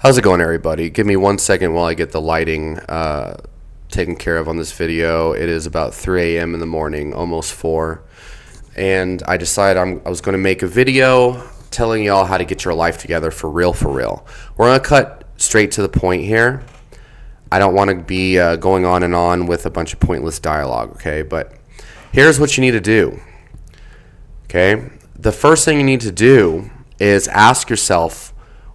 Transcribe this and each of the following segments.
How's it going, everybody? Give me 1 second while I get the lighting taken care of on this video. It is about 3 a.m. in the morning, almost 4. And I decided I was going to make a video telling y'all how to get your life together for real, for real. We're going to cut straight to the point here. I don't want to be going on and on with a bunch of pointless dialogue, okay? But here's what you need to do, okay? The first thing you need to do is ask yourself,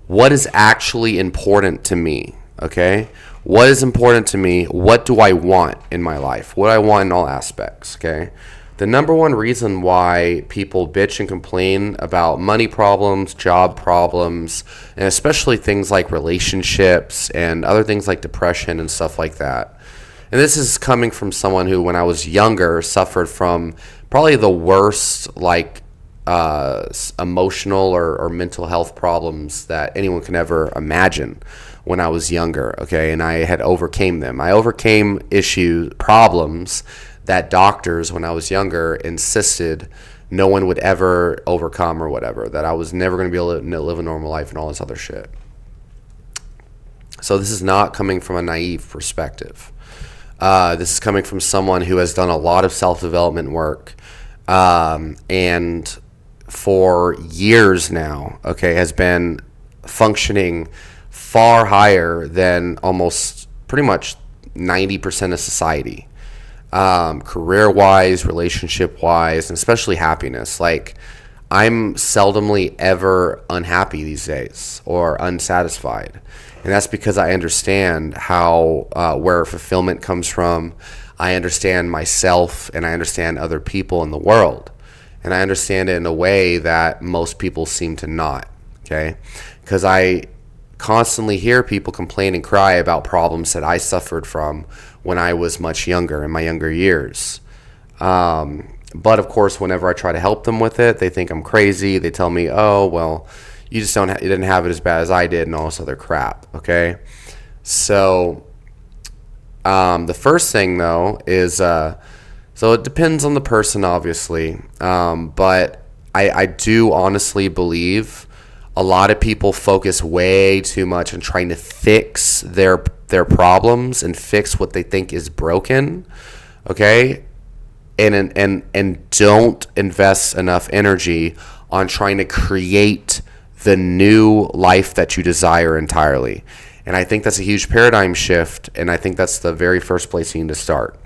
what is actually important to me, okay? What is important to me? What do I want in my life? What do I want in all aspects, okay? The number one reason why people bitch and complain about money problems, job problems, and especially things like relationships and other things like depression and stuff like that. And this is coming from someone who, when I was younger, suffered from probably the worst, emotional or mental health problems that anyone can ever imagine when I was younger, okay? And I had overcame them. I overcame problems that doctors, when I was younger, insisted no one would ever overcome or whatever, that I was never going to be able to live a normal life and all this other shit. So this is not coming from a naive perspective. This is coming from someone who has done a lot of self-development work, and for years now, okay, has been functioning far higher than almost pretty much 90% of society, career-wise, relationship-wise, and especially happiness. Like, I'm seldomly ever unhappy these days or unsatisfied, and that's because I understand where fulfillment comes from. I understand myself, and I understand other people in the world. And I understand it in a way that most people seem to not, okay? Because I constantly hear people complain and cry about problems that I suffered from when I was much younger, in my younger years. But of course, whenever I try to help them with it, they think I'm crazy. They tell me, oh, well, you just you didn't have it as bad as I did and all this other crap, okay? So the first thing, though, is... So it depends on the person, obviously, but I do honestly believe a lot of people focus way too much on trying to fix their problems and fix what they think is broken, okay, and don't invest enough energy on trying to create the new life that you desire entirely. And I think that's a huge paradigm shift, and I think that's the very first place you need to start.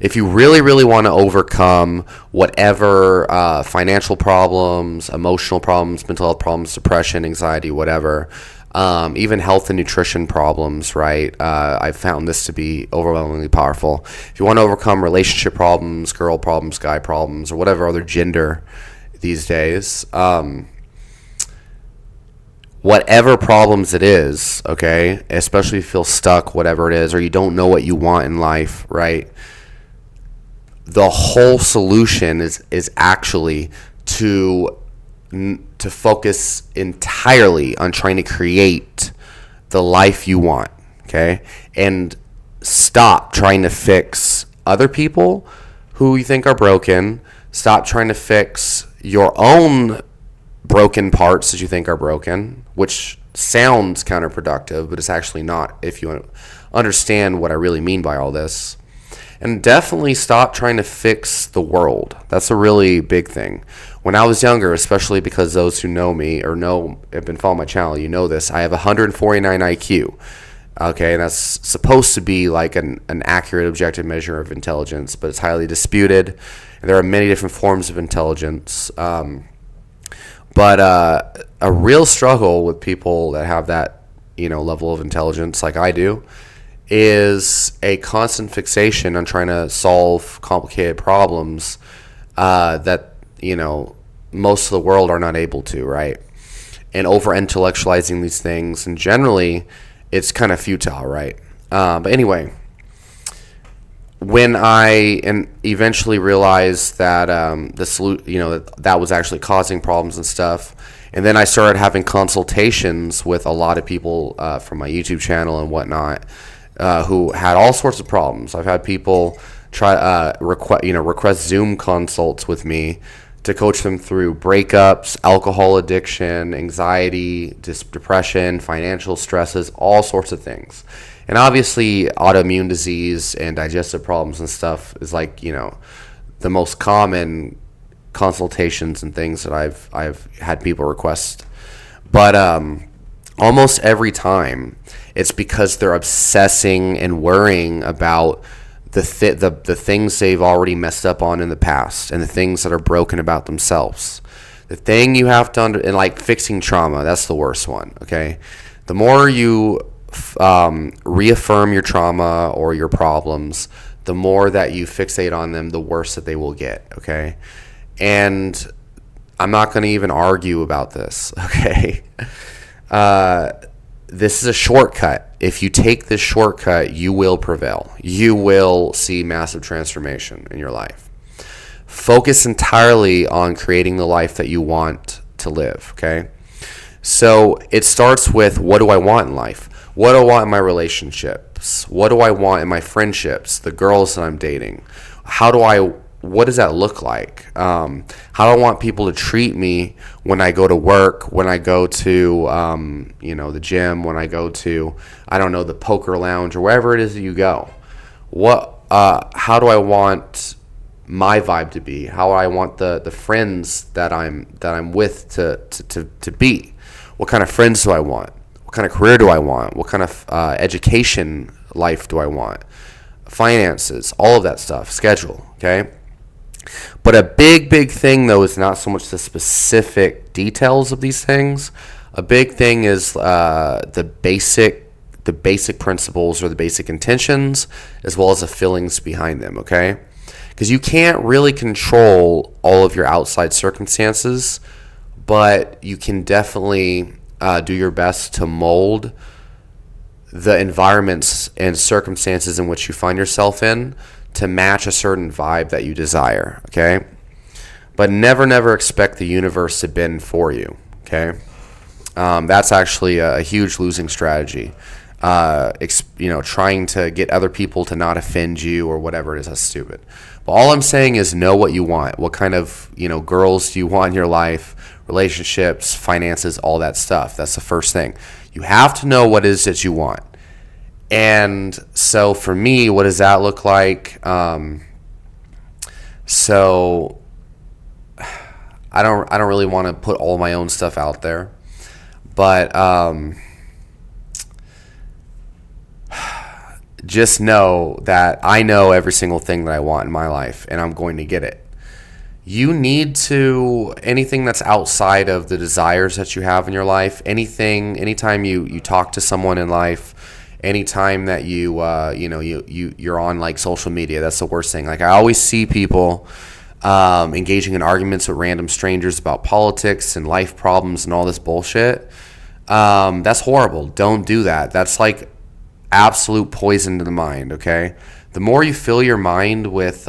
If you really, really want to overcome whatever financial problems, emotional problems, mental health problems, depression, anxiety, whatever, even health and nutrition problems, right? I've found this to be overwhelmingly powerful. If you want to overcome relationship problems, girl problems, guy problems, or whatever other gender these days, whatever problems it is, okay, especially if you feel stuck, whatever it is, or you don't know what you want in life, right? The whole solution is actually to focus entirely on trying to create the life you want, okay? And stop trying to fix other people who you think are broken. Stop trying to fix your own broken parts that you think are broken, which sounds counterproductive, but it's actually not if you understand what I really mean by all this. And definitely stop trying to fix the world. That's a really big thing. When I was younger, especially because those who know me or have been following my channel, you know this, I have 149 IQ. Okay, and that's supposed to be like an accurate, objective measure of intelligence, but it's highly disputed. And there are many different forms of intelligence. But a real struggle with people that have that, level of intelligence like I do is a constant fixation on trying to solve complicated problems that, most of the world are not able to, right? And over-intellectualizing these things, and generally, it's kind of futile, right? But anyway, when I eventually realized that that was actually causing problems and stuff, and then I started having consultations with a lot of people from my YouTube channel and whatnot, who had all sorts of problems. I've had people request Zoom consults with me to coach them through breakups, alcohol addiction, anxiety, depression, financial stresses, all sorts of things. And obviously, autoimmune disease and digestive problems and stuff is like, the most common consultations and things that I've had people request. But almost every time, it's because they're obsessing and worrying about the things they've already messed up on in the past and the things that are broken about themselves. The thing you have to and like fixing trauma, that's the worst one. Okay, the more you reaffirm your trauma or your problems, the more that you fixate on them, the worse that they will get. Okay, and I'm not going to even argue about this. Okay. This is a shortcut. If you take this shortcut, you will prevail. You will see massive transformation in your life. Focus entirely on creating the life that you want to live, okay? So it starts with, what do I want in life? What do I want in my relationships? What do I want in my friendships, the girls that I'm dating? What does that look like? How do I want people to treat me when I go to work, when I go to, the gym, when I go to, the poker lounge or wherever it is that you go? How do I want my vibe to be? How I want the friends that I'm with to be? What kind of friends do I want? What kind of career do I want? What kind of education life do I want? Finances, all of that stuff, schedule, okay? But a big thing, though, is not so much the specific details of these things. A big thing is the basic principles or the basic intentions, as well as the feelings behind them, okay? Because you can't really control all of your outside circumstances, but you can definitely do your best to mold the environments and circumstances in which you find yourself in to match a certain vibe that you desire, okay? But never expect the universe to bend for you, okay? That's actually a huge losing strategy. Trying to get other people to not offend you or whatever it is, that's stupid. But all I'm saying is know what you want. What kind of, girls do you want in your life, relationships, finances, all that stuff. That's the first thing. You have to know what it is that you want. And so for me, what does that look like? So I don't really want to put all my own stuff out there, but just know that I know every single thing that I want in my life, and I'm going to get it. You need to, anything that's outside of the desires that you have in your life, anytime you talk to someone in life, anytime that you're on like social media, that's the worst thing. Like I always see people engaging in arguments with random strangers about politics and life problems and all this bullshit. That's horrible. Don't do that. That's like absolute poison to the mind, okay? The more you fill your mind with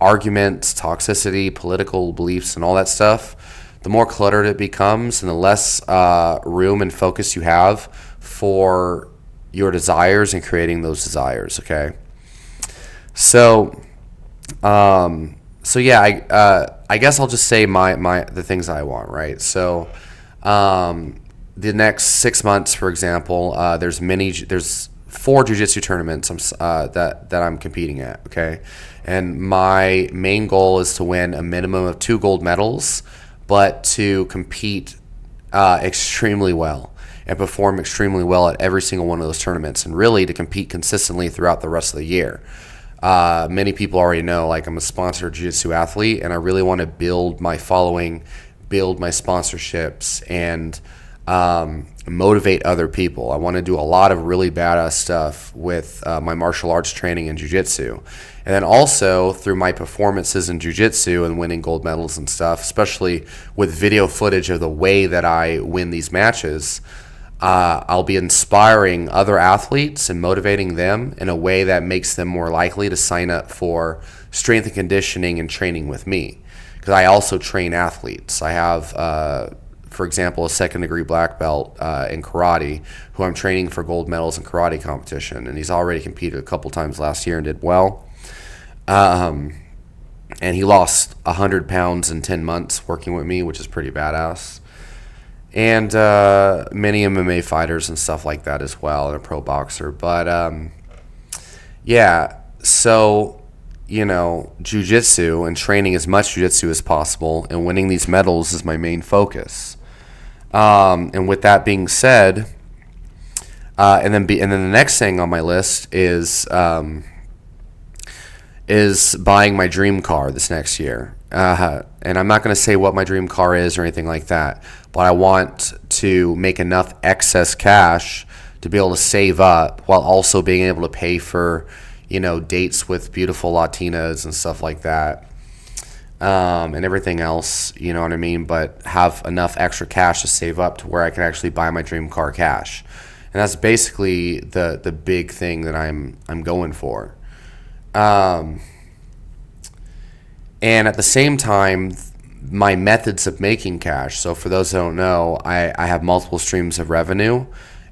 arguments, toxicity, political beliefs, and all that stuff, the more cluttered it becomes and the less room and focus you have for your desires and creating those desires, okay? So yeah, I guess I'll just say the things that I want, right? So the next 6 months, for example, there's 4 jiu-jitsu tournaments that I'm competing at, okay? And my main goal is to win a minimum of 2 gold medals, but to compete extremely well and perform extremely well at every single one of those tournaments, and really to compete consistently throughout the rest of the year. Many people already know, like, I'm a sponsored jiu-jitsu athlete, and I really want to build my following, build my sponsorships, and motivate other people. I want to do a lot of really badass stuff with my martial arts training and jiu-jitsu. And then also through my performances in jiu-jitsu and winning gold medals and stuff, especially with video footage of the way that I win these matches, I'll be inspiring other athletes and motivating them in a way that makes them more likely to sign up for strength and conditioning and training with me. Because I also train athletes. I have, for example, a second-degree black belt in karate who I'm training for gold medals in karate competition. And he's already competed a couple times last year and did well. and he lost 100 pounds in 10 months working with me, which is pretty badass. And many MMA fighters and stuff like that as well, and a pro boxer. But yeah, so, you know, jiu-jitsu and training as much jiu-jitsu as possible and winning these medals is my main focus. And with that being said, and then the next thing on my list is buying my dream car this next year. And I'm not going to say what my dream car is or anything like that, but I want to make enough excess cash to be able to save up while also being able to pay for, you know, dates with beautiful Latinas and stuff like that, and everything else, you know what I mean? But have enough extra cash to save up to where I can actually buy my dream car cash. And that's basically the big thing that I'm going for. And at the same time, my methods of making cash. So for those that don't know, I have multiple streams of revenue,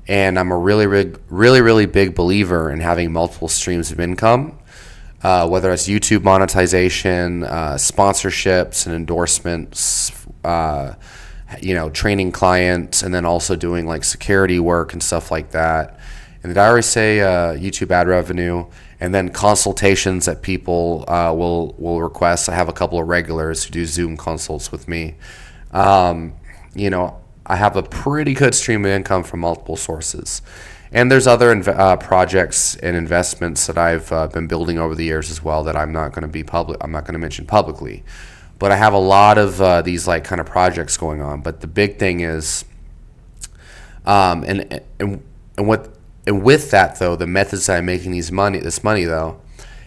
and I'm a really big believer in having multiple streams of income, whether it's YouTube monetization, sponsorships and endorsements, you know, training clients, and then also doing like security work and stuff like that. And did I already say YouTube ad revenue? And then consultations that people will request. I have a couple of regulars who do Zoom consults with me. You know, I have a pretty good stream of income from multiple sources. And there's other projects and investments that I've been building over the years as well that I'm not going to mention publicly. But I have a lot of these like kind of projects going on. But the big thing is, and with that though, the methods that I'm making this money though,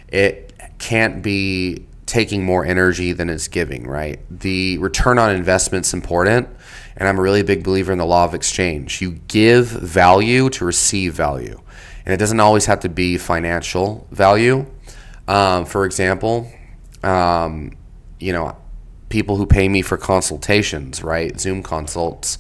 it can't be taking more energy than it's giving, right? The return on investment's important, and I'm a really big believer in the law of exchange. You give value to receive value, and it doesn't always have to be financial value. For example, you know, people who pay me for consultations, right? Zoom consults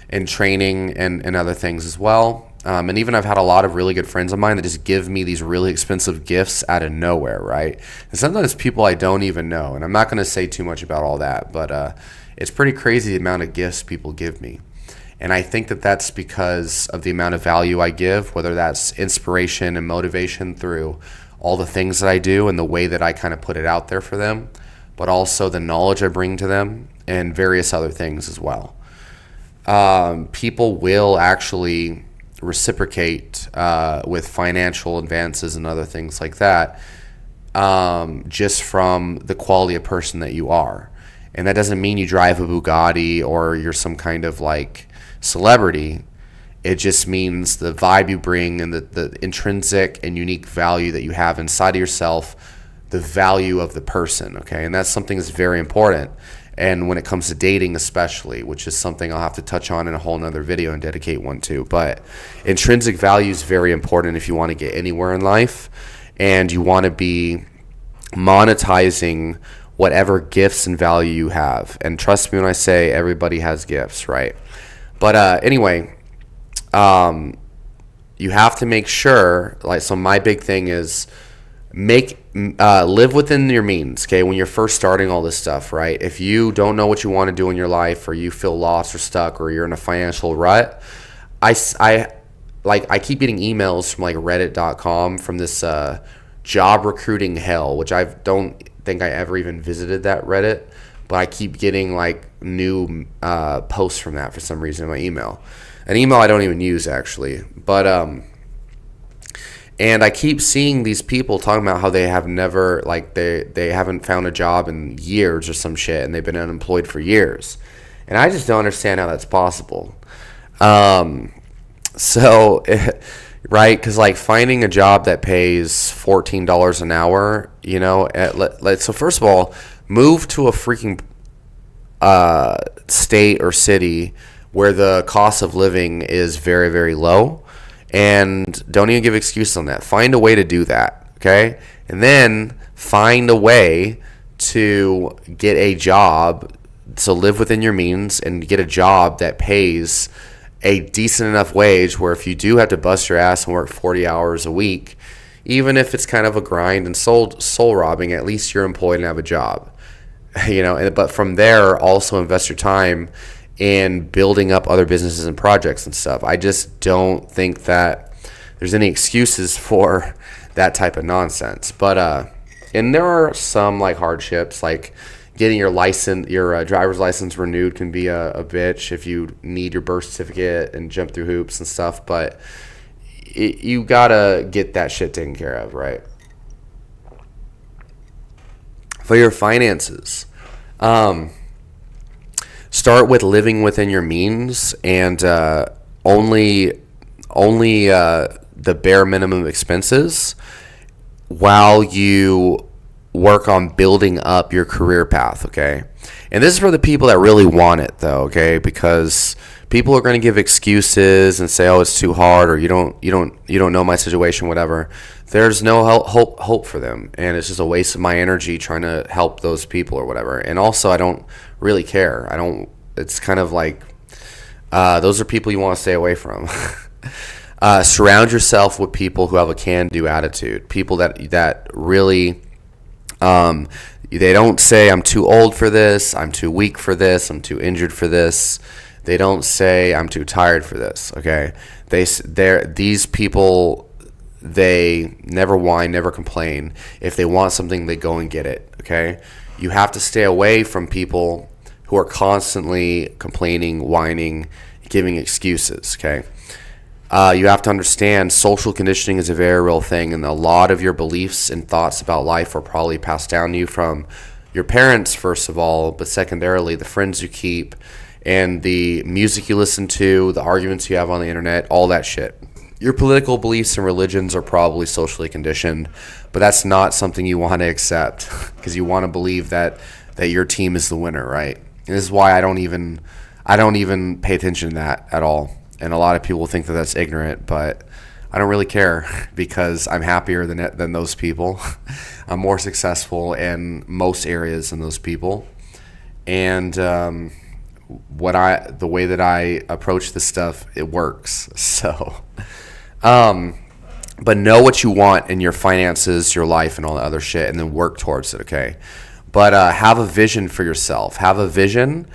and training and other things as well. And even I've had a lot of really good friends of mine that just give me these really expensive gifts out of nowhere, right? And sometimes people I don't even know. And I'm not going to say too much about all that, but it's pretty crazy the amount of gifts people give me. And I think that that's because of the amount of value I give, whether that's inspiration and motivation through all the things that I do and the way that I kind of put it out there for them, but also the knowledge I bring to them and various other things as well. People will actually reciprocate with financial advances and other things like that, just from the quality of person that you are. And that doesn't mean you drive a Bugatti or you're some kind of like celebrity. It just means the vibe you bring and the intrinsic and unique value that you have inside of yourself, the value of the person, okay? And that's something that's very important. And when it comes to dating especially, which is something I'll have to touch on in a whole nother video and dedicate one to. But intrinsic value is very important if you want to get anywhere in life and you want to be monetizing whatever gifts and value you have. And trust me when I say everybody has gifts, right? But anyway, you have to make sure, like, so my big thing is live within your means, okay? When you're first starting all this stuff, right? If you don't know what you want to do in your life, or you feel lost or stuck, or you're in a financial rut, I keep getting emails from like reddit.com from this job recruiting hell, which I don't think I ever even visited that Reddit, but I keep getting like new posts from that for some reason in my email. An email I don't even use actually, but and I keep seeing these people talking about how they have never, like, they haven't found a job in years or some shit, and they've been unemployed for years. And I just don't understand how that's possible. So, right, because, like, finding a job that pays $14 an hour, you know, so first of all, move to a freaking state or city where the cost of living is very, very low. And don't even give excuses on that. Find a way to do that, okay? And then find a way to get a job, so live within your means and get a job that pays a decent enough wage where if you do have to bust your ass and work 40 hours a week, even if it's kind of a grind and soul robbing, at least you're employed and have a job. But from there, also invest your time in building up other businesses and projects and stuff. I just don't think that there's any excuses for that type of nonsense. But and there are some like hardships, like getting your driver's license renewed can be a bitch if you need your birth certificate and jump through hoops and stuff. But you gotta get that shit taken care of, right? For your finances, start with living within your means and only the bare minimum expenses while you work on building up your career path, okay? And this is for the people that really want it, though, okay? Because people are going to give excuses and say, "Oh, it's too hard," or you don't know my situation, whatever. There's no hope for them, and it's just a waste of my energy trying to help those people or whatever. And also, I don't really care. It's kind of like those are people you want to stay away from. Surround yourself with people who have a can-do attitude. People that really they don't say, "I'm too old for this, I'm too weak for this, I'm too injured for this." They don't say, "I'm too tired for this." Okay, these people, they never whine, never complain. If they want something, they go and get it. Okay, you have to stay away from people who are constantly complaining, whining, giving excuses. Okay. You have to understand social conditioning is a very real thing, and a lot of your beliefs and thoughts about life are probably passed down to you from your parents, first of all, but secondarily, the friends you keep and the music you listen to, the arguments you have on the internet, all that shit. Your political beliefs and religions are probably socially conditioned, but that's not something you want to accept because you want to believe that your team is the winner, right? And this is why I don't even pay attention to that at all. And a lot of people think that that's ignorant, but I don't really care because I'm happier than those people. I'm more successful in most areas than those people. And the way that I approach this stuff, it works. So, but know what you want in your finances, your life, and all the other shit, and then work towards it, okay? But have a vision for yourself. Have a vision,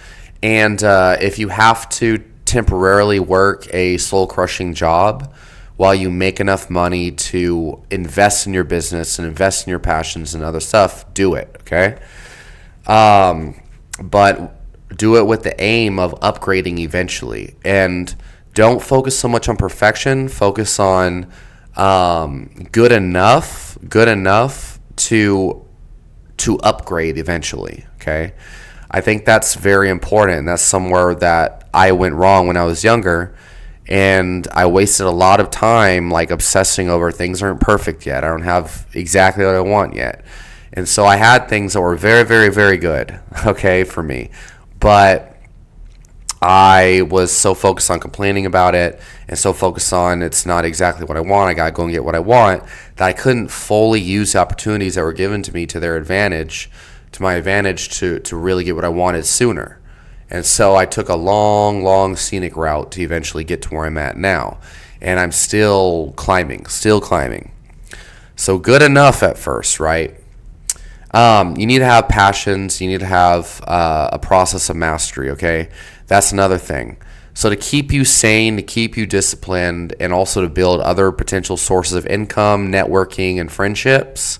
and if you have to temporarily work a soul-crushing job while you make enough money to invest in your business and invest in your passions and other stuff, do it, okay? But do it with the aim of upgrading eventually. And don't focus so much on perfection. Focus on good enough to upgrade eventually, okay? I think that's very important, and that's somewhere that I went wrong when I was younger, and I wasted a lot of time like obsessing over things aren't perfect yet. I don't have exactly what I want yet. And so I had things that were very, very, very good, okay, for me. But I was so focused on complaining about it and so focused on it's not exactly what I want, I got to go and get what I want, that I couldn't fully use the opportunities that were given to me to their advantage, to my advantage to really get what I wanted sooner. And so I took a long, long scenic route to eventually get to where I'm at now. And I'm still climbing. So good enough at first, right? You need to have passions. You need to have a process of mastery, okay? That's another thing. So to keep you sane, to keep you disciplined, and also to build other potential sources of income, networking, and friendships,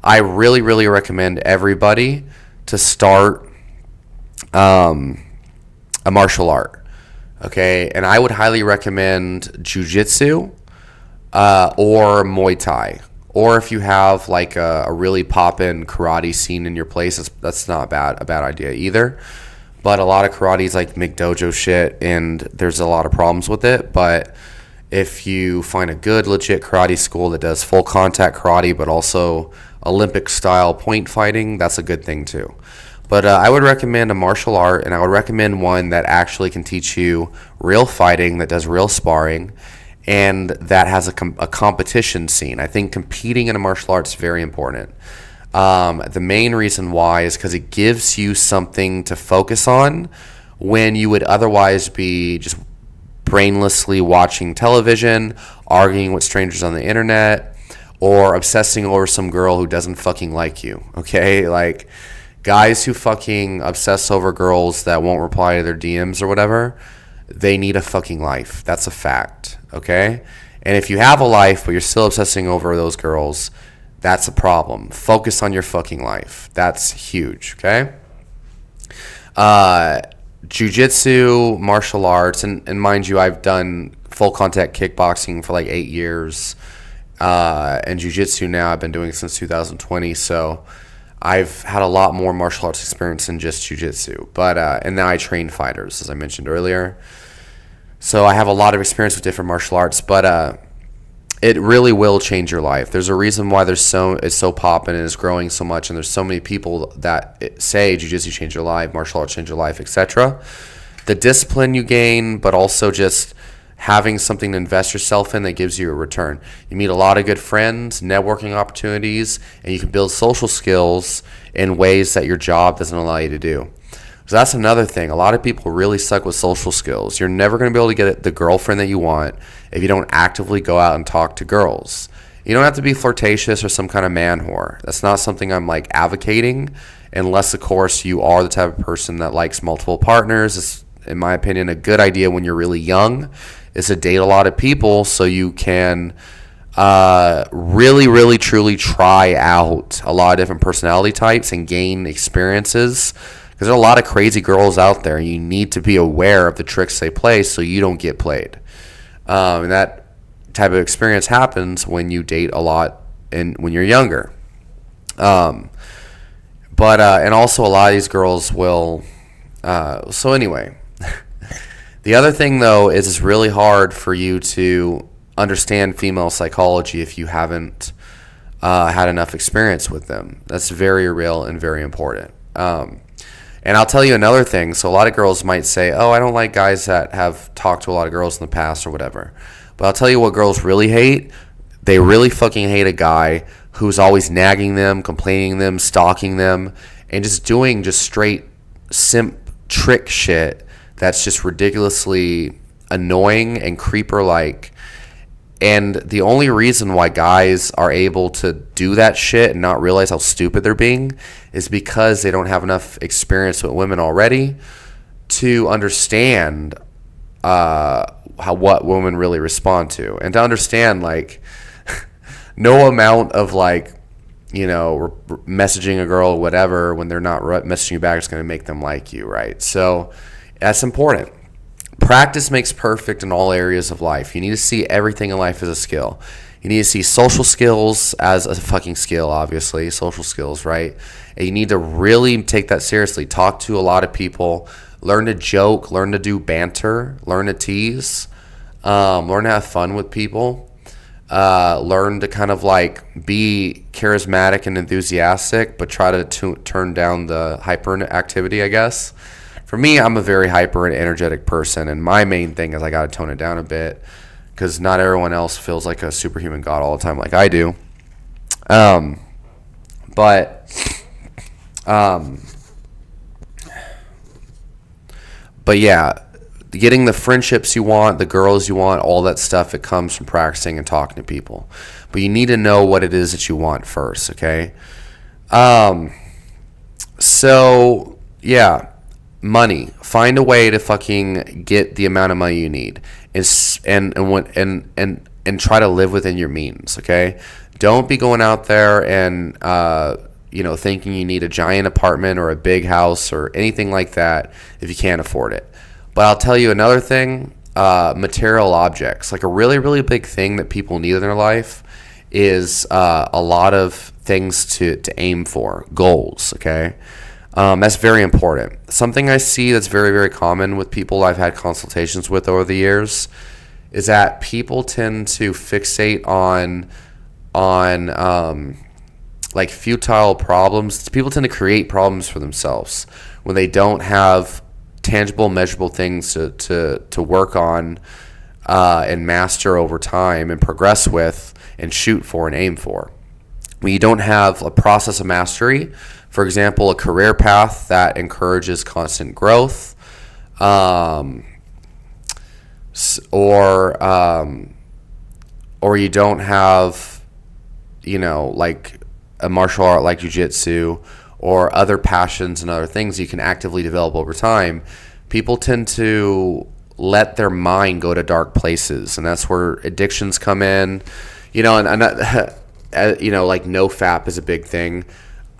I really, really recommend everybody to start a martial art, okay? And I would highly recommend jiu-jitsu or Muay Thai. Or if you have like a really poppin' karate scene in your place, that's not a bad idea either. But a lot of karate is like McDojo shit, and there's a lot of problems with it. But if you find a good, legit karate school that does full contact karate, but also Olympic style point fighting, that's a good thing too. But I would recommend a martial art, and I would recommend one that actually can teach you real fighting, that does real sparring, and that has a competition scene. I think competing in a martial art is very important. The main reason why is because it gives you something to focus on when you would otherwise be just brainlessly watching television, arguing with strangers on the internet, or obsessing over some girl who doesn't fucking like you, okay? Like, guys who fucking obsess over girls that won't reply to their DMs or whatever, they need a fucking life. That's a fact, okay? And if you have a life but you're still obsessing over those girls, that's a problem. Focus on your fucking life. That's huge, okay? Jiu-jitsu, martial arts, and mind you, I've done full contact kickboxing for like 8 years. And jiu-jitsu now I've been doing since 2020, so I've had a lot more martial arts experience than just jiu-jitsu. But and now I train fighters, as I mentioned earlier. So I have a lot of experience with different martial arts, but it really will change your life. There's a reason why it's so popping and is growing so much, and there's so many people that say jiu-jitsu changed your life, martial arts changed your life, etc. The discipline you gain, but also just having something to invest yourself in that gives you a return. You meet a lot of good friends, networking opportunities, and you can build social skills in ways that your job doesn't allow you to do. So that's another thing. A lot of people really suck with social skills. You're never going to be able to get the girlfriend that you want if you don't actively go out and talk to girls. You don't have to be flirtatious or some kind of man whore. That's not something I'm like advocating, unless of course you are the type of person that likes multiple partners. It's, in my opinion, a good idea when you're really young is to date a lot of people so you can really, really, truly try out a lot of different personality types and gain experiences. Because there are a lot of crazy girls out there, and you need to be aware of the tricks they play so you don't get played. And that type of experience happens when you date a lot and when you're younger. And also a lot of these girls will. So anyway, the other thing though is it's really hard for you to understand female psychology if you haven't had enough experience with them. That's very real and very important. And I'll tell you another thing. So a lot of girls might say, oh, I don't like guys that have talked to a lot of girls in the past or whatever. But I'll tell you what girls really hate. They really fucking hate a guy who's always nagging them, complaining them, stalking them, and just doing just straight simp trick shit that's just ridiculously annoying and creeper-like. And the only reason why guys are able to do that shit and not realize how stupid they're being is because they don't have enough experience with women already to understand what women really respond to. And to understand, like, no amount of, like, you know, messaging a girl or whatever when they're not messaging you back is going to make them like you, right? So that's important. Practice makes perfect in all areas of life. You need to see everything in life as a skill. You need to see social skills as a fucking skill, obviously. Social skills, right? And you need to really take that seriously. Talk to a lot of people. Learn to joke. Learn to do banter. Learn to tease. Learn to have fun with people. Learn to kind of like be charismatic and enthusiastic, but try to turn down the hyperactivity, I guess. For me, I'm a very hyper and energetic person, and my main thing is I got to tone it down a bit because not everyone else feels like a superhuman god all the time like I do. But yeah, getting the friendships you want, the girls you want, all that stuff, it comes from practicing and talking to people. But you need to know what it is that you want first, okay? So, yeah. Money. Find a way to fucking get the amount of money you need, and try to live within your means. Okay, don't be going out there and thinking you need a giant apartment or a big house or anything like that if you can't afford it. But I'll tell you another thing: material objects. Like a really, really big thing that people need in their life is a lot of things to aim for, goals. Okay. That's very important. Something I see that's very, very common with people I've had consultations with over the years is that people tend to fixate on like futile problems. People tend to create problems for themselves when they don't have tangible, measurable things to work on and master over time and progress with and shoot for and aim for. When you don't have a process of mastery, for example, a career path that encourages constant growth, or you don't have like a martial art like jiu-jitsu or other passions and other things you can actively develop over time, people tend to let their mind go to dark places, and that's where addictions come in. And like NoFap is a big thing.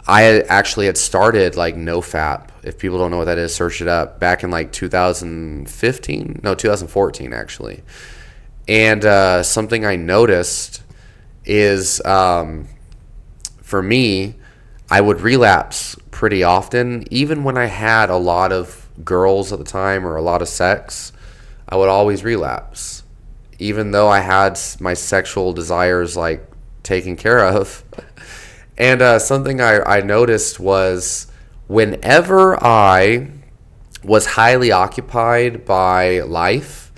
I actually had started like NoFap. If people don't know what that is, search it up. Back in like 2014 actually. And something I noticed is, for me, I would relapse pretty often. Even when I had a lot of girls at the time or a lot of sex, I would always relapse. Even though I had my sexual desires like taken care of. And something I noticed was whenever I was highly occupied by life,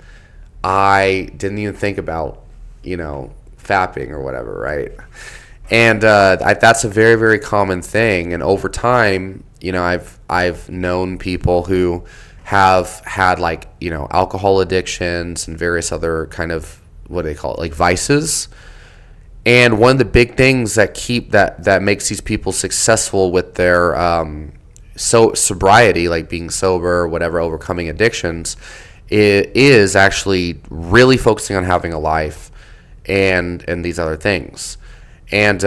I didn't even think about, fapping or whatever, right? And that's a very, very common thing. And over time, I've known people who have had like, alcohol addictions and various other kind of, what do they call it, like vices. And one of the big things that makes these people successful with their sobriety, like being sober, whatever, overcoming addictions, is actually really focusing on having a life and these other things. And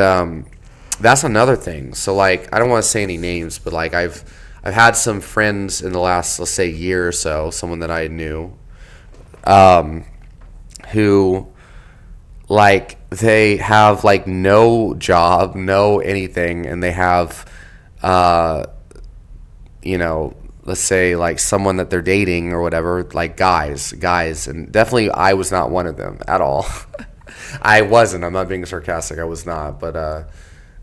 that's another thing. So like, I don't want to say any names, but like I've had some friends in the last, let's say, year or so, someone that I knew, who like they have like no job, no anything, and they have let's say like someone that they're dating or whatever, like guys, and definitely I was not one of them at all. I'm not being sarcastic, I was not, but I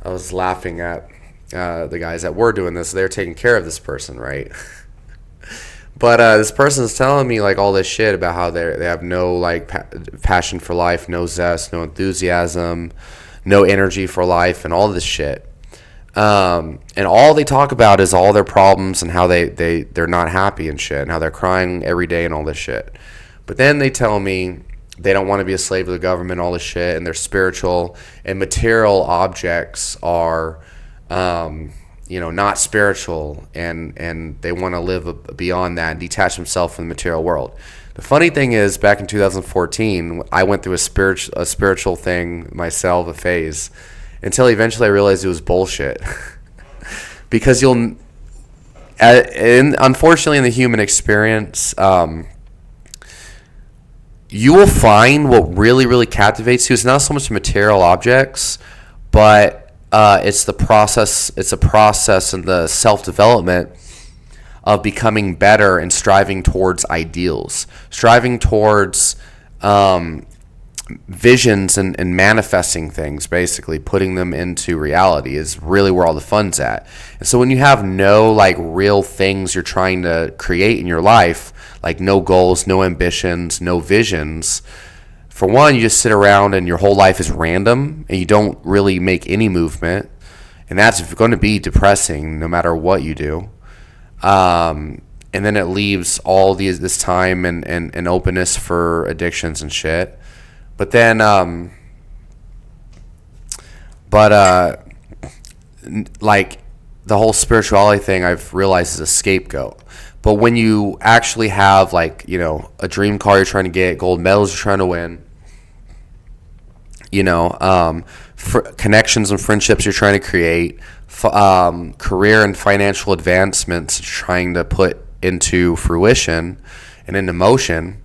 was laughing at the guys that were doing this. They're taking care of this person, right? But this person's telling me like all this shit about how they have no like passion for life, no zest, no enthusiasm, no energy for life, and all this shit. And all they talk about is all their problems and how they're not happy and shit, and how they're crying every day and all this shit. But then they tell me they don't want to be a slave to the government, all this shit, and they're spiritual, and material objects are not spiritual, and they want to live beyond that and detach themselves from the material world. The funny thing is, back in 2014, I went through a spiritual thing myself, a phase, until eventually I realized it was bullshit. Because unfortunately in the human experience, you will find what really, really captivates you is not so much material objects, but it's the process. It's a process and the self-development of becoming better and striving towards ideals, striving towards visions and manifesting things, basically putting them into reality is really where all the fun's at. And so when you have no like real things you're trying to create in your life, like no goals, no ambitions, no visions, for one, you just sit around and your whole life is random and you don't really make any movement, and that's going to be depressing no matter what you do. And then it leaves all this time and openness for addictions and shit. But then, like the whole spirituality thing, I've realized is a scapegoat. But when you actually have like, a dream car you're trying to get, gold medals you're trying to win, connections and friendships you're trying to create, career and financial advancements you're trying to put into fruition and into motion,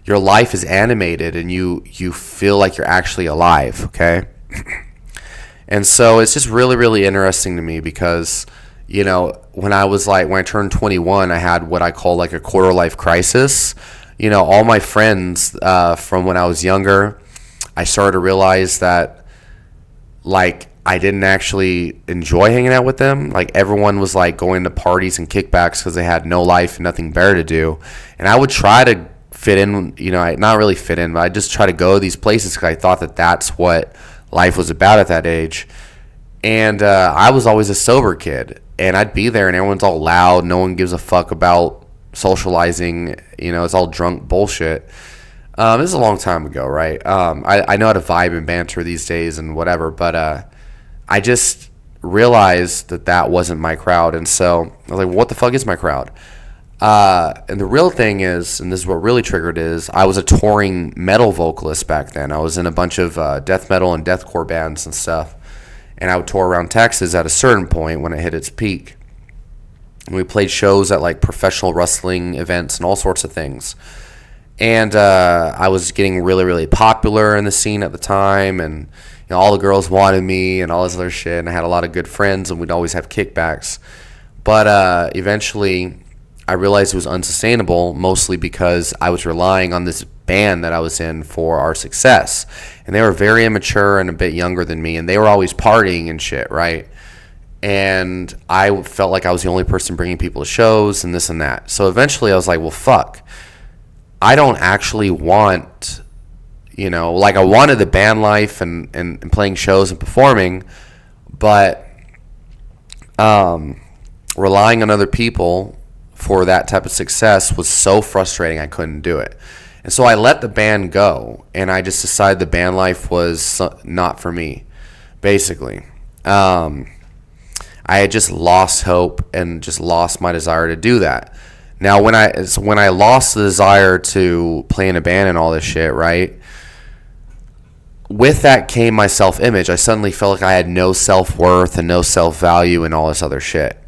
your life is animated and you feel like you're actually alive, okay? And so it's just really, really interesting to me because, when I turned 21, I had what I call like a quarter life crisis. All my friends from when I was younger, I started to realize that like I didn't actually enjoy hanging out with them. Like everyone was like going to parties and kickbacks because they had no life and nothing better to do. And I would try to fit in, not really fit in, but I just try to go to these places because I thought that that's what life was about at that age. And I was always a sober kid, and I'd be there and everyone's all loud. No one gives a fuck about socializing. It's all drunk bullshit. This is a long time ago, right? I know how to vibe and banter these days and whatever, but I just realized that that wasn't my crowd. And so I was like, well, what the fuck is my crowd? And the real thing is, and this is what really triggered, is I was a touring metal vocalist back then. I was in a bunch of death metal and deathcore bands and stuff. And I would tour around Texas at a certain point when it hit its peak. And we played shows at like professional wrestling events and all sorts of things. And I was getting really, really popular in the scene at the time. And all the girls wanted me and all this other shit. And I had a lot of good friends, and we'd always have kickbacks. But eventually, I realized it was unsustainable, mostly because I was relying on this band that I was in for our success. And they were very immature and a bit younger than me, and they were always partying and shit, right? And I felt like I was the only person bringing people to shows and this and that. So eventually I was like, well, fuck. I don't actually want, like I wanted the band life and playing shows and performing, but relying on other people for that type of success was so frustrating I couldn't do it. And so I let the band go, and I just decided the band life was not for me, basically. I had just lost hope and just lost my desire to do that. Now, when I lost the desire to play in a band and all this shit, right, with that came my self-image. I suddenly felt like I had no self-worth and no self-value and all this other shit.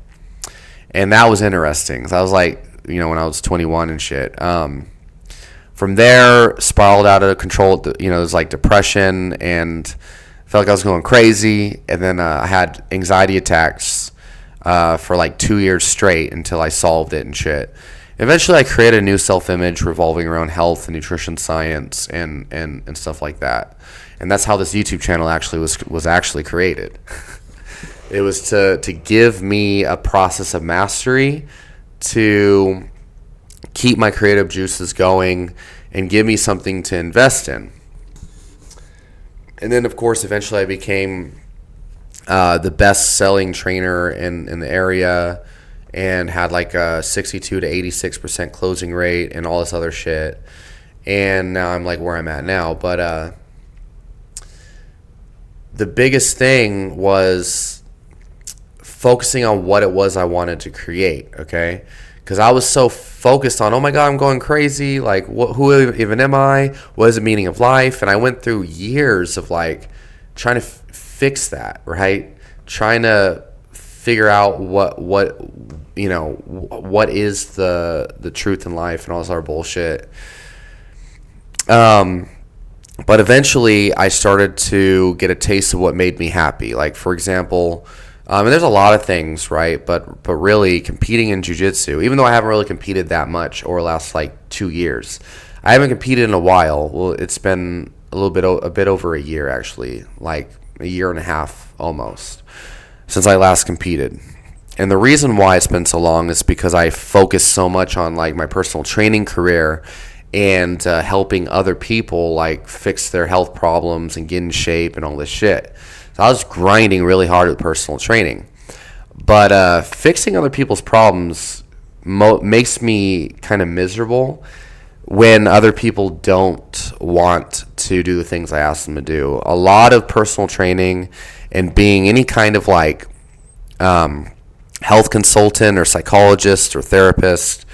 And that was interesting. So I was like, when I was 21 and shit. From there, spiraled out of control. It was like depression, and felt like I was going crazy. And then I had anxiety attacks for like 2 years straight until I solved it and shit. Eventually, I created a new self-image revolving around health and nutrition science and stuff like that. And that's how this YouTube channel actually was actually created. It was to give me a process of mastery to keep my creative juices going and give me something to invest in. And then, of course, eventually I became the best-selling trainer in the area and had like a 62 to 86% closing rate and all this other shit. And now I'm like where I'm at now. But the biggest thing was focusing on what it was I wanted to create, okay? Because I was so focused on, oh my God, I'm going crazy. Like, who even am I? What is the meaning of life? And I went through years of like trying to fix that, right? Trying to figure out what is the truth in life and all this other bullshit. But eventually I started to get a taste of what made me happy. Like, for example, and there's a lot of things, right? But really, competing in jiu-jitsu, even though I haven't really competed that much over the last like 2 years, I haven't competed in a while. Well, it's been a bit over a year actually, like a year and a half almost, since I last competed. And the reason why it's been so long is because I focused so much on like my personal training career and helping other people like fix their health problems and get in shape and all this shit. So I was grinding really hard with personal training. But fixing other people's problems makes me kind of miserable when other people don't want to do the things I ask them to do. A lot of personal training and being any kind of like health consultant or psychologist or therapist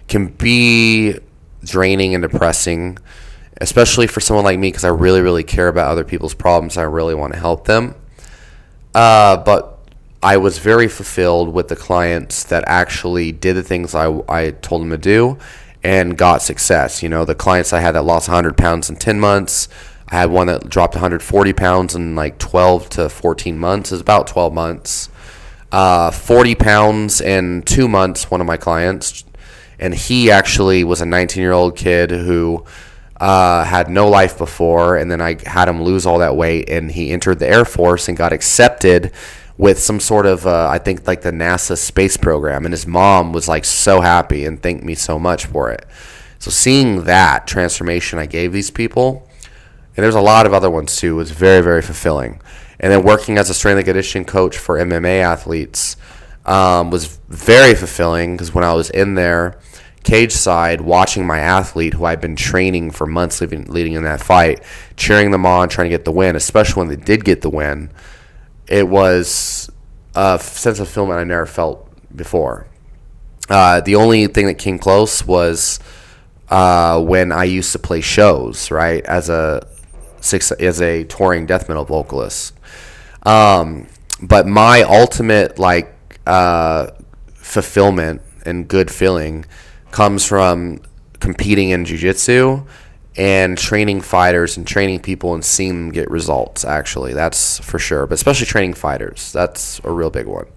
can be draining and depressing, especially for someone like me, because I really, really care about other people's problems. I really want to help them. But I was very fulfilled with the clients that actually did the things I told them to do and got success. The clients I had that lost 100 pounds in 10 months. I had one that dropped 140 pounds in like 12 to 14 months. It was about 12 months. 40 pounds in 2 months, one of my clients. And he actually was a 19-year-old kid who had no life before, and then I had him lose all that weight, and he entered the Air Force and got accepted with some sort of, I think, like the NASA space program, and his mom was like so happy and thanked me so much for it. So seeing that transformation I gave these people, and there's a lot of other ones too, was very, very fulfilling. And then working as a strength and conditioning coach for MMA athletes was very fulfilling, because when I was in there cage side, watching my athlete who I'd been training for months leading in that fight, cheering them on, trying to get the win, especially when they did get the win. It was a sense of fulfillment I never felt before. The only thing that came close was when I used to play shows, right, as a touring death metal vocalist. But my ultimate fulfillment and good feeling comes from competing in jiu-jitsu and training fighters and training people and seeing them get results. Actually, that's for sure. But especially training fighters, that's a real big one.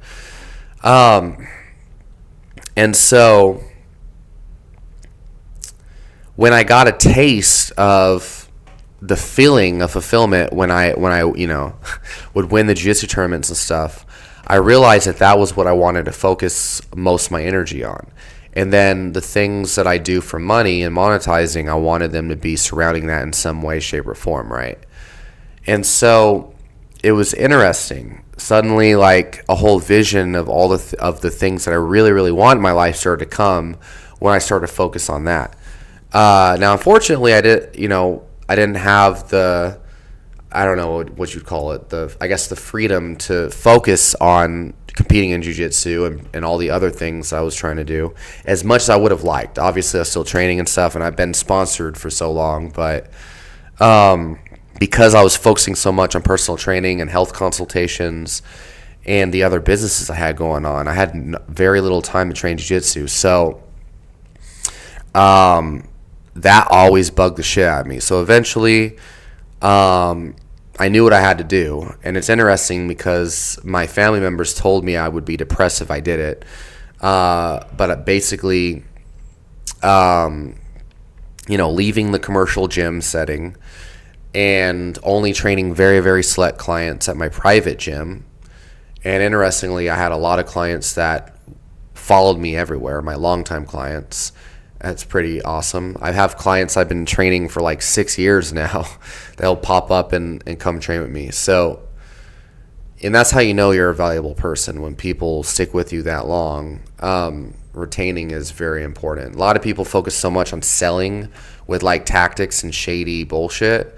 And so when I got a taste of the feeling of fulfillment when I would win the jiu-jitsu tournaments and stuff, I realized that was what I wanted to focus most of my energy on. And then the things that I do for money and monetizing, I wanted them to be surrounding that in some way, shape, or form, right? And so it was interesting. Suddenly, like, a whole vision of all the things that I really, really want in my life started to come when I started to focus on that. Now, unfortunately, I didn't have the, I don't know what you'd call it, the freedom to focus on competing in jiu-jitsu and all the other things I was trying to do as much as I would have liked. Obviously, I was still training and stuff, and I've been sponsored for so long, but because I was focusing so much on personal training and health consultations and the other businesses I had going on, I had very little time to train jiu-jitsu. So that always bugged the shit out of me. So eventually, I knew what I had to do. And it's interesting because my family members told me I would be depressed if I did it. But basically, leaving the commercial gym setting and only training very, very select clients at my private gym. And interestingly, I had a lot of clients that followed me everywhere, my longtime clients. That's pretty awesome. I have clients I've been training for like 6 years now. They'll pop up and come train with me. So, and that's how you know you're a valuable person, when people stick with you that long. Retaining is very important. A lot of people focus so much on selling with like tactics and shady bullshit.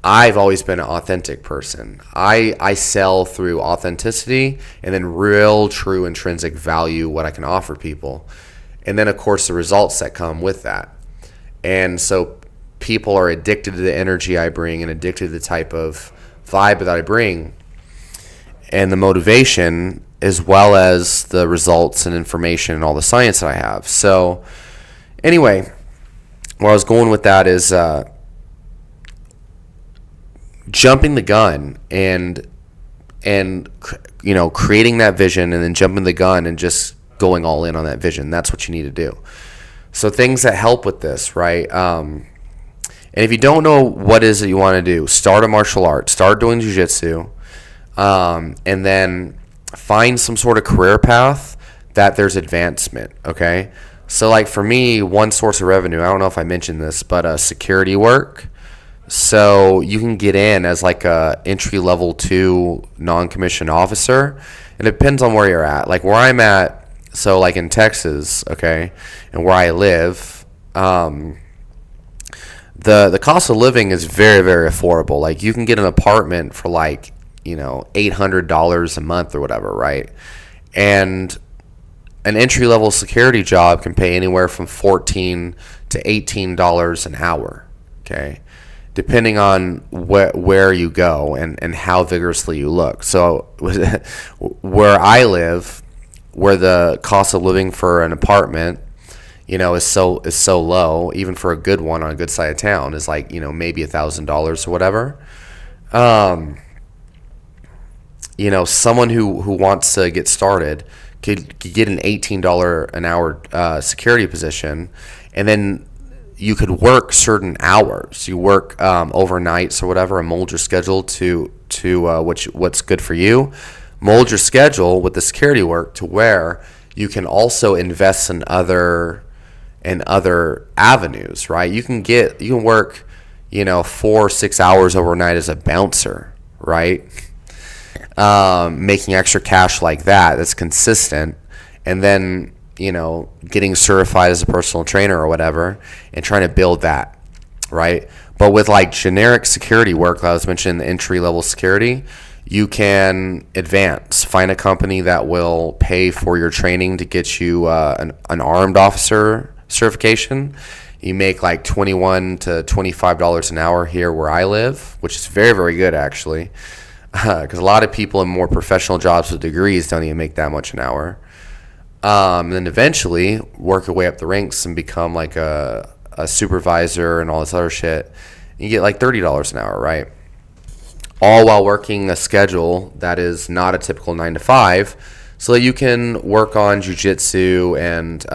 I've always been an authentic person. I sell through authenticity and then real, true, intrinsic value, what I can offer people. And then, of course, the results that come with that. And so people are addicted to the energy I bring and addicted to the type of vibe that I bring and the motivation, as well as the results and information and all the science that I have. So anyway, where I was going with that is jumping the gun and creating that vision and then jumping the gun and just going all in on that vision. That's what you need to do. So things that help with this, right? And if you don't know what is it you want to do, start a martial art, start doing jiu-jitsu, and then find some sort of career path that there's advancement, okay? So like for me, one source of revenue, I don't know if I mentioned this, but security work. So you can get in as like a entry level 2 non-commissioned officer. It depends on where you're at. Like where I'm at, so like in Texas, okay, and where I live, the cost of living is very, very affordable. Like you can get an apartment for like, $800 a month or whatever, right? And an entry-level security job can pay anywhere from $14 to $18 an hour, okay, depending on where you go and how vigorously you look. So where I live, where the cost of living for an apartment, is so low, even for a good one on a good side of town, is like, maybe $1,000 or whatever. Someone who wants to get started could get an $18 an hour security position, and then you could work certain hours. You work overnights or whatever, and mold your schedule to what's good for you. Mold your schedule with the security work to where you can also invest in other avenues, right? You can work, 4 or 6 hours overnight as a bouncer, right? Making extra cash like that, that's consistent. And then, getting certified as a personal trainer or whatever, and trying to build that, right? But with like generic security work, I was mentioning the entry level security, you can advance, find a company that will pay for your training to get you an armed officer certification. You make like $21 to $25 an hour here where I live, which is very, very good actually, because a lot of people in more professional jobs with degrees don't even make that much an hour. And then eventually work your way up the ranks and become like a supervisor and all this other shit. You get like $30 an hour, right? All while working a schedule that is not a typical 9 to 5, so that you can work on jiu-jitsu and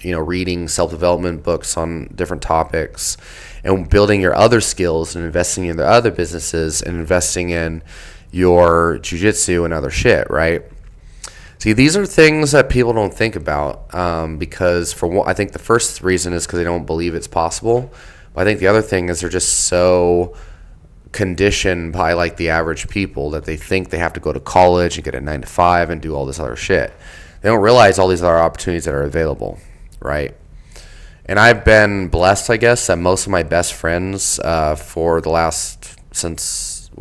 reading self-development books on different topics and building your other skills and investing in the other businesses and investing in your jiu-jitsu and other shit, right? See, these are things that people don't think about because I think the first reason is because they don't believe it's possible. But I think the other thing is they're just so conditioned by like the average people that they think they have to go to college and get a 9 to 5 and do all this other shit. They don't realize all these other opportunities that are available, right? And I've been blessed, I guess, that most of my best friends for the last, since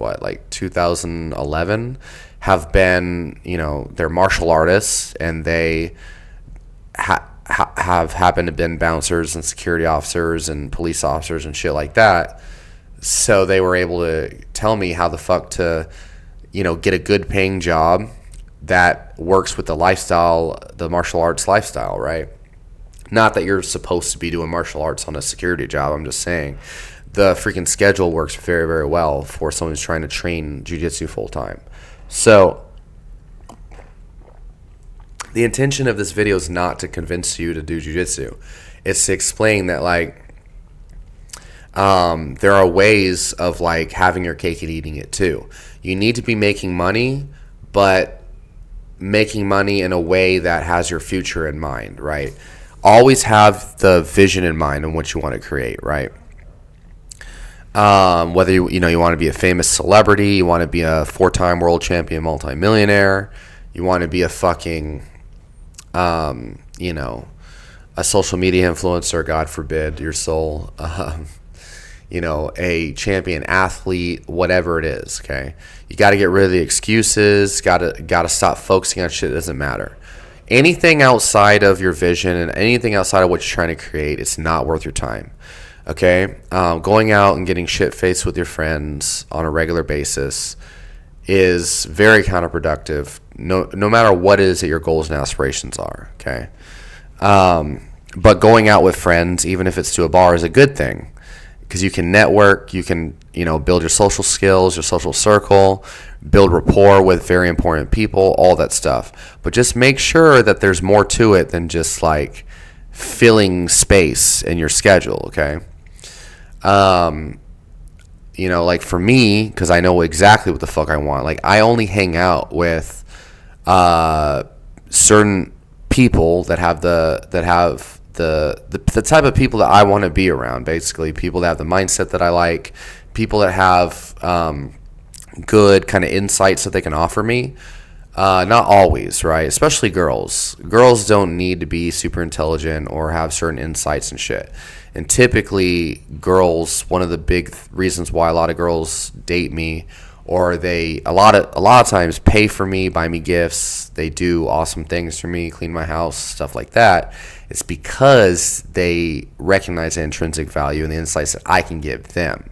2011 have been, they're martial artists, and they have happened to been bouncers and security officers and police officers and shit like that. So they were able to tell me how the fuck to, get a good paying job that works with the lifestyle, the martial arts lifestyle, right? Not that you're supposed to be doing martial arts on a security job. I'm just saying the freaking schedule works very, very well for someone who's trying to train jiu-jitsu full time. So the intention of this video is not to convince you to do jiu-jitsu. It's to explain that there are ways of like having your cake and eating it too. You need to be making money, but making money in a way that has your future in mind, right? Always have the vision in mind and what you want to create, right? Whether you want to be a famous celebrity, you want to be a 4-time world champion multimillionaire, you want to be a fucking a social media influencer, God forbid your soul, a champion athlete, whatever it is, okay? You got to get rid of the excuses, got to stop focusing on shit that doesn't matter. Anything outside of your vision and anything outside of what you're trying to create, it's not worth your time, okay? Going out and getting shit-faced with your friends on a regular basis is very counterproductive, no matter what it is that your goals and aspirations are, okay? But going out with friends, even if it's to a bar, is a good thing, because you can network, you can, build your social skills, your social circle, build rapport with very important people, all that stuff. But just make sure that there's more to it than just like filling space in your schedule, okay? Like for me, because I know exactly what the fuck I want. Like I only hang out with certain people that have the type of people that I want to be around. Basically, people that have the mindset that I like, people that have good kind of insights that they can offer me. Not always, right? Especially girls. Girls don't need to be super intelligent or have certain insights and shit. And typically, girls, one of the big reasons why a lot of girls date me, or they a lot of times pay for me, buy me gifts, they do awesome things for me, clean my house, stuff like that. It's because they recognize the intrinsic value and the insights that I can give them.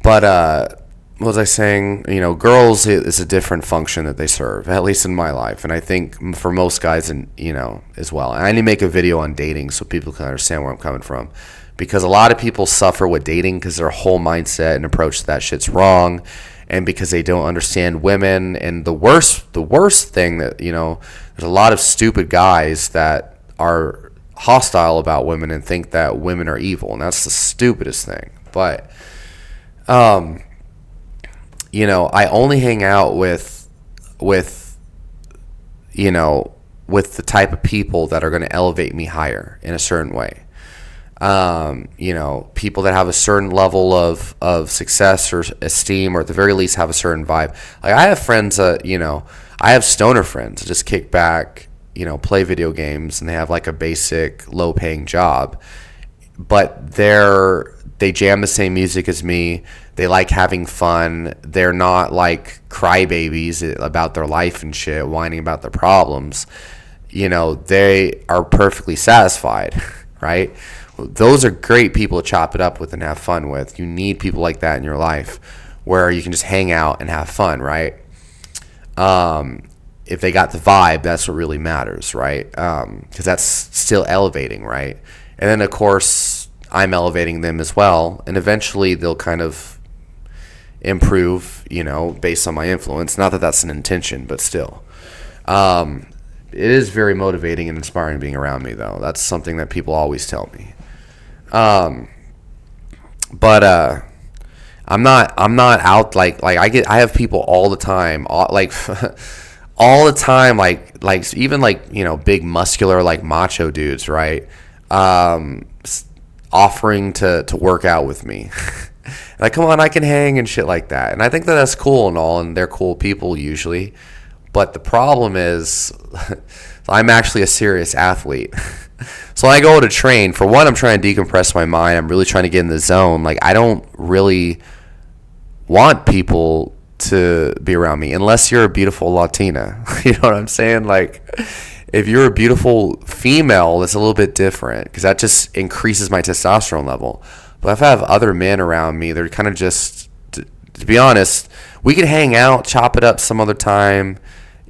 What was I saying? Girls is a different function that they serve, at least in my life, and I think for most guys, as well. And I need to make a video on dating so people can understand where I'm coming from, because a lot of people suffer with dating because their whole mindset and approach to that shit's wrong, and because they don't understand women. And the worst thing that there's a lot of stupid guys that are hostile about women and think that women are evil, and that's the stupidest thing. But I only hang out with the type of people that are going to elevate me higher in a certain way. People that have a certain level of success or esteem, or at the very least have a certain vibe. Like I have friends that, I have stoner friends that just kick back, play video games, and they have like a basic low paying job, but they jam the same music as me. They like having fun. They're not like crybabies about their life and shit, whining about their problems. They are perfectly satisfied, right? Those are great people to chop it up with and have fun with. You need people like that in your life where you can just hang out and have fun, right? If they got the vibe, that's what really matters, right? Because that's still elevating, right? And then, of course, I'm elevating them as well. And eventually they'll kind of improve, based on my influence. Not that that's an intention, but still. It is very motivating and inspiring being around me, though. That's something that people always tell me. But I'm not out like I have people all the time, like all the time, like even like, big muscular, like macho dudes, right? Offering to work out with me. Like, come on, I can hang and shit like that. And I think that that's cool and all, and they're cool people usually. But the problem is I'm actually a serious athlete. So when I go to train, for one, I'm trying to decompress my mind. I'm really trying to get in the zone. Like, I don't really want people to be around me unless you're a beautiful Latina. You know what I'm saying? Like, if you're a beautiful female, that's a little bit different because that just increases my testosterone level. But if I have other men around me, they're kind of just, to be honest, we could hang out, chop it up some other time,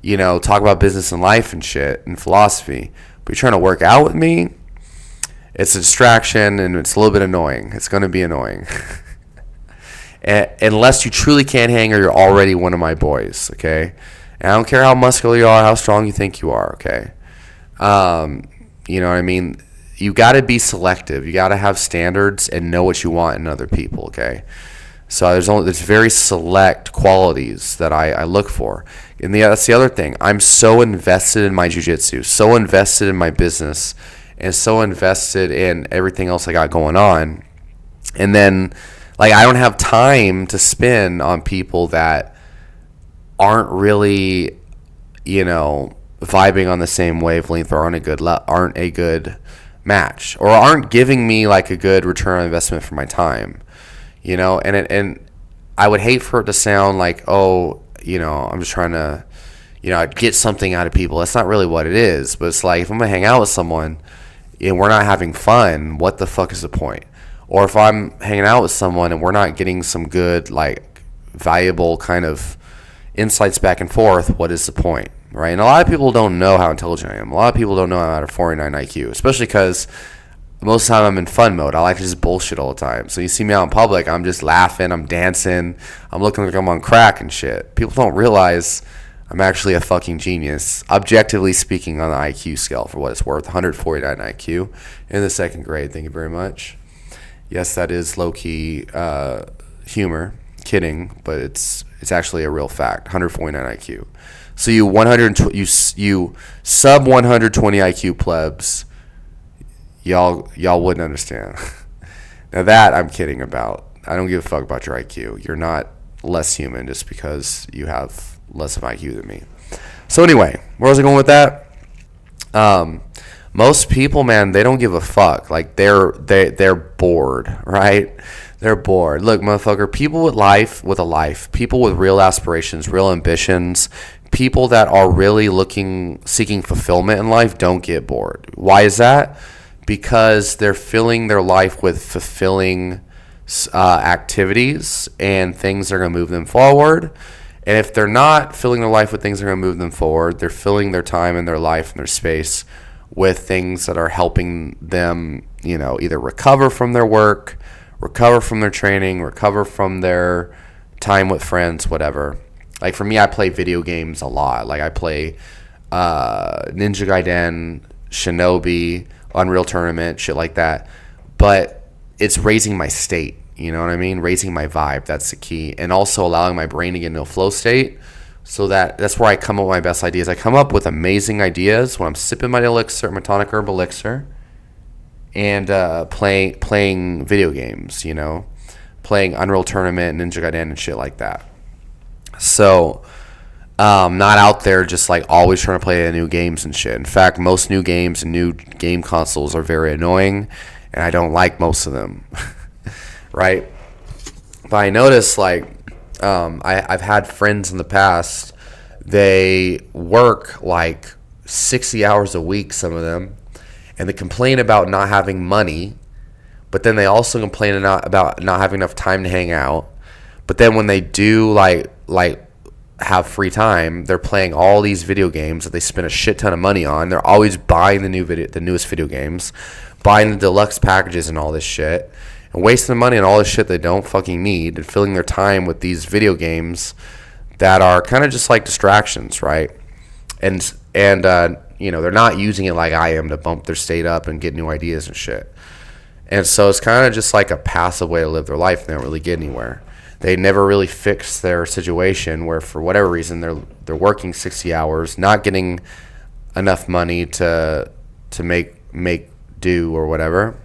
talk about business and life and shit and philosophy. But you're trying to work out with me, it's a distraction and it's a little bit annoying. It's going to be annoying. Unless you truly can't hang or you're already one of my boys, okay? And I don't care how muscular you are, how strong you think you are, okay? You know what I mean? You got to be selective. You got to have standards and know what you want in other people, okay? So there's very select qualities that I look for. And that's the other thing. I'm so invested in my jiu-jitsu, so invested in my business, and so invested in everything else I got going on. And then, like, I don't have time to spend on people that aren't really, vibing on the same wavelength or aren't a good match or aren't giving me like a good return on investment for my time. And I would hate for it to sound like, I'm just trying to, get something out of people. That's not really what it is. But it's like, if I'm going to hang out with someone and we're not having fun, what the fuck is the point? Or if I'm hanging out with someone and we're not getting some good, like, valuable kind of insights back and forth, what is the point? Right? And a lot of people don't know how intelligent I am. A lot of people don't know I'm at a 49 IQ, especially because most of the time I'm in fun mode. I like to just bullshit all the time. So you see me out in public, I'm just laughing, I'm dancing, I'm looking like I'm on crack and shit. People don't realize I'm actually a fucking genius, objectively speaking, on the IQ scale for what it's worth. 149 IQ in the second grade. Thank you very much. Yes, that is low-key humor, kidding, but it's actually a real fact. 149 IQ. So you sub 120 IQ plebs, y'all wouldn't understand. Now that I'm kidding about. I don't give a fuck about your IQ. You're not less human just because you have less of IQ than me. So anyway, where was I going with that? Most people, man, they don't give a fuck. Like they're bored, right? They're bored. Look, motherfucker, people with a life, people with real aspirations, real ambitions, people that are really seeking fulfillment in life don't get bored. Why is that? Because they're filling their life with fulfilling activities and things that are going to move them forward. And if they're not filling their life with things that are going to move them forward, they're filling their time and their life and their space with things that are helping them, either recover from their work, recover from their training, recover from their time with friends, whatever. Like for me, I play video games a lot. Like I play Ninja Gaiden, Shinobi, Unreal Tournament, shit like that. But it's raising my state, you know what I mean? Raising my vibe, that's the key. And also allowing my brain to get into a flow state. So that's where I come up with my best ideas. I come up with amazing ideas when I'm sipping my elixir, my tonic herb elixir. and playing video games, playing Unreal Tournament and Ninja Gaiden and shit like that. So, not out there just like always trying to play new games and shit. In fact, most new games and new game consoles are very annoying, and I don't like most of them, right? But I noticed like I've had friends in the past. They work like 60 hours a week, some of them, and they complain about not having money, but then they also complain about not having enough time to hang out. But then when they do like have free time, they're playing all these video games that they spend a shit ton of money on. They're always buying the newest video games, buying the deluxe packages and all this shit, and wasting money on all this shit they don't fucking need, and filling their time with these video games that are kind of just like distractions, right? And they're not using it like I am to bump their state up and get new ideas and shit. And so it's kind of just like a passive way to live their life. They don't really get anywhere. They never really fix their situation where, for whatever reason, they're working 60 hours, not getting enough money to make do or whatever,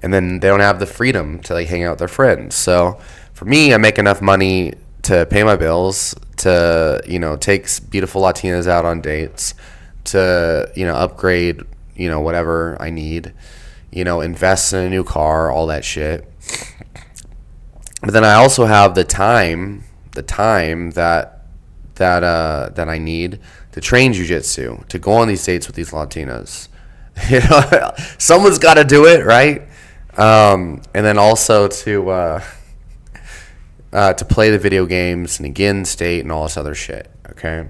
and then they don't have the freedom to like hang out with their friends. So for me, I make enough money to pay my bills, to take beautiful Latinas out on dates, to upgrade whatever I need, invest in a new car, all that shit. But then I also have the time that I need to train jiu-jitsu, to go on these dates with these Latinas. Someone's got to do it, right? And then also to play the video games and again state and all this other shit. Okay.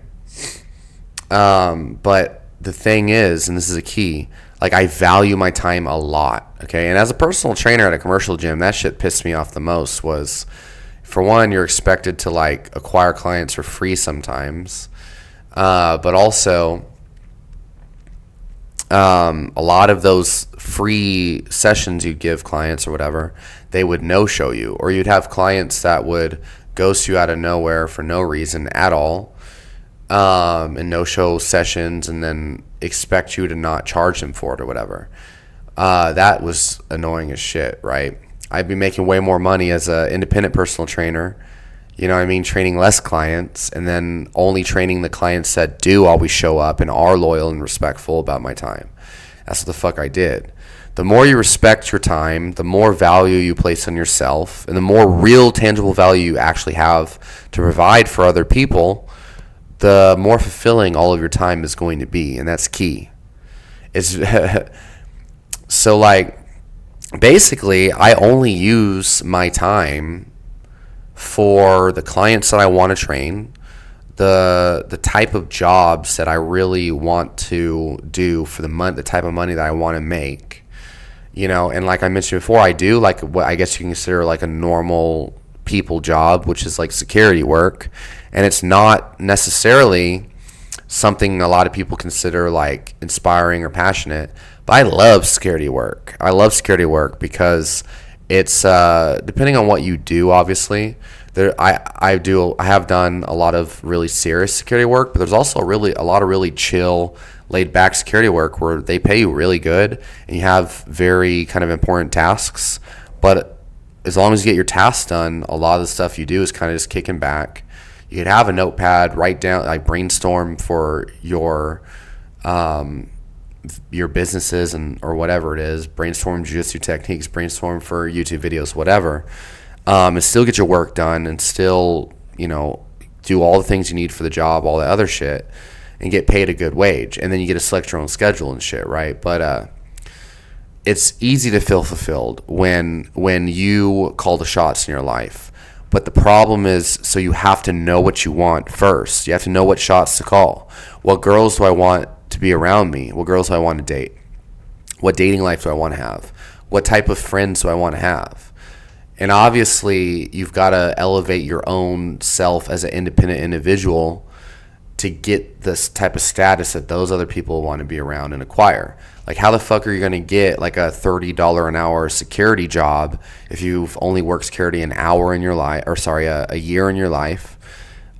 But the thing is, and this is a key, like I value my time a lot. Okay. And as a personal trainer at a commercial gym, that shit pissed me off the most. Was, for one, you're expected to like acquire clients for free sometimes. But also, a lot of those free sessions you give clients or whatever, they would no-show you, or you'd have clients that would ghost you out of nowhere for no reason at all, and no-show sessions, and then expect you to not charge them for it or whatever. That was annoying as shit, right? I'd be making way more money as an independent personal trainer, training less clients, and then only training the clients that do always show up and are loyal and respectful about my time. That's what the fuck I did. The more you respect your time, the more value you place on yourself, and the more real, tangible value you actually have to provide for other people, the more fulfilling all of your time is going to be, and that's key. It's so like, basically, I only use my time for the clients that I want to train, the type of jobs that I really want to do for the type of money that I want to make, and like I mentioned before, I do like what I guess you can consider like a normal people job, which is like security work, and it's not necessarily something a lot of people consider like inspiring or passionate, but I love security work. I love security work because it's depending on what you do, obviously. I have done a lot of really serious security work, but there's also a lot of really chill, laid back security work where they pay you really good and you have very kind of important tasks. But as long as you get your tasks done, a lot of the stuff you do is kind of just kicking back. You could have a notepad, write down, like brainstorm for your businesses or whatever it is, brainstorm jiu-jitsu techniques, brainstorm for YouTube videos, whatever, and still get your work done and still, do all the things you need for the job, all the other shit, and get paid a good wage. And then you get to select your own schedule and shit, right? But it's easy to feel fulfilled when you call the shots in your life. But the problem is, so you have to know what you want first. You have to know what shots to call. What girls do I want to be around me? What girls do I want to date? What dating life do I want to have? What type of friends do I want to have? And obviously, you've got to elevate your own self as an independent individual to get this type of status that those other people want to be around and acquire. Like, how the fuck are you going to get like a $30 an hour security job if you've only worked security an hour in your life, or sorry, a year in your life?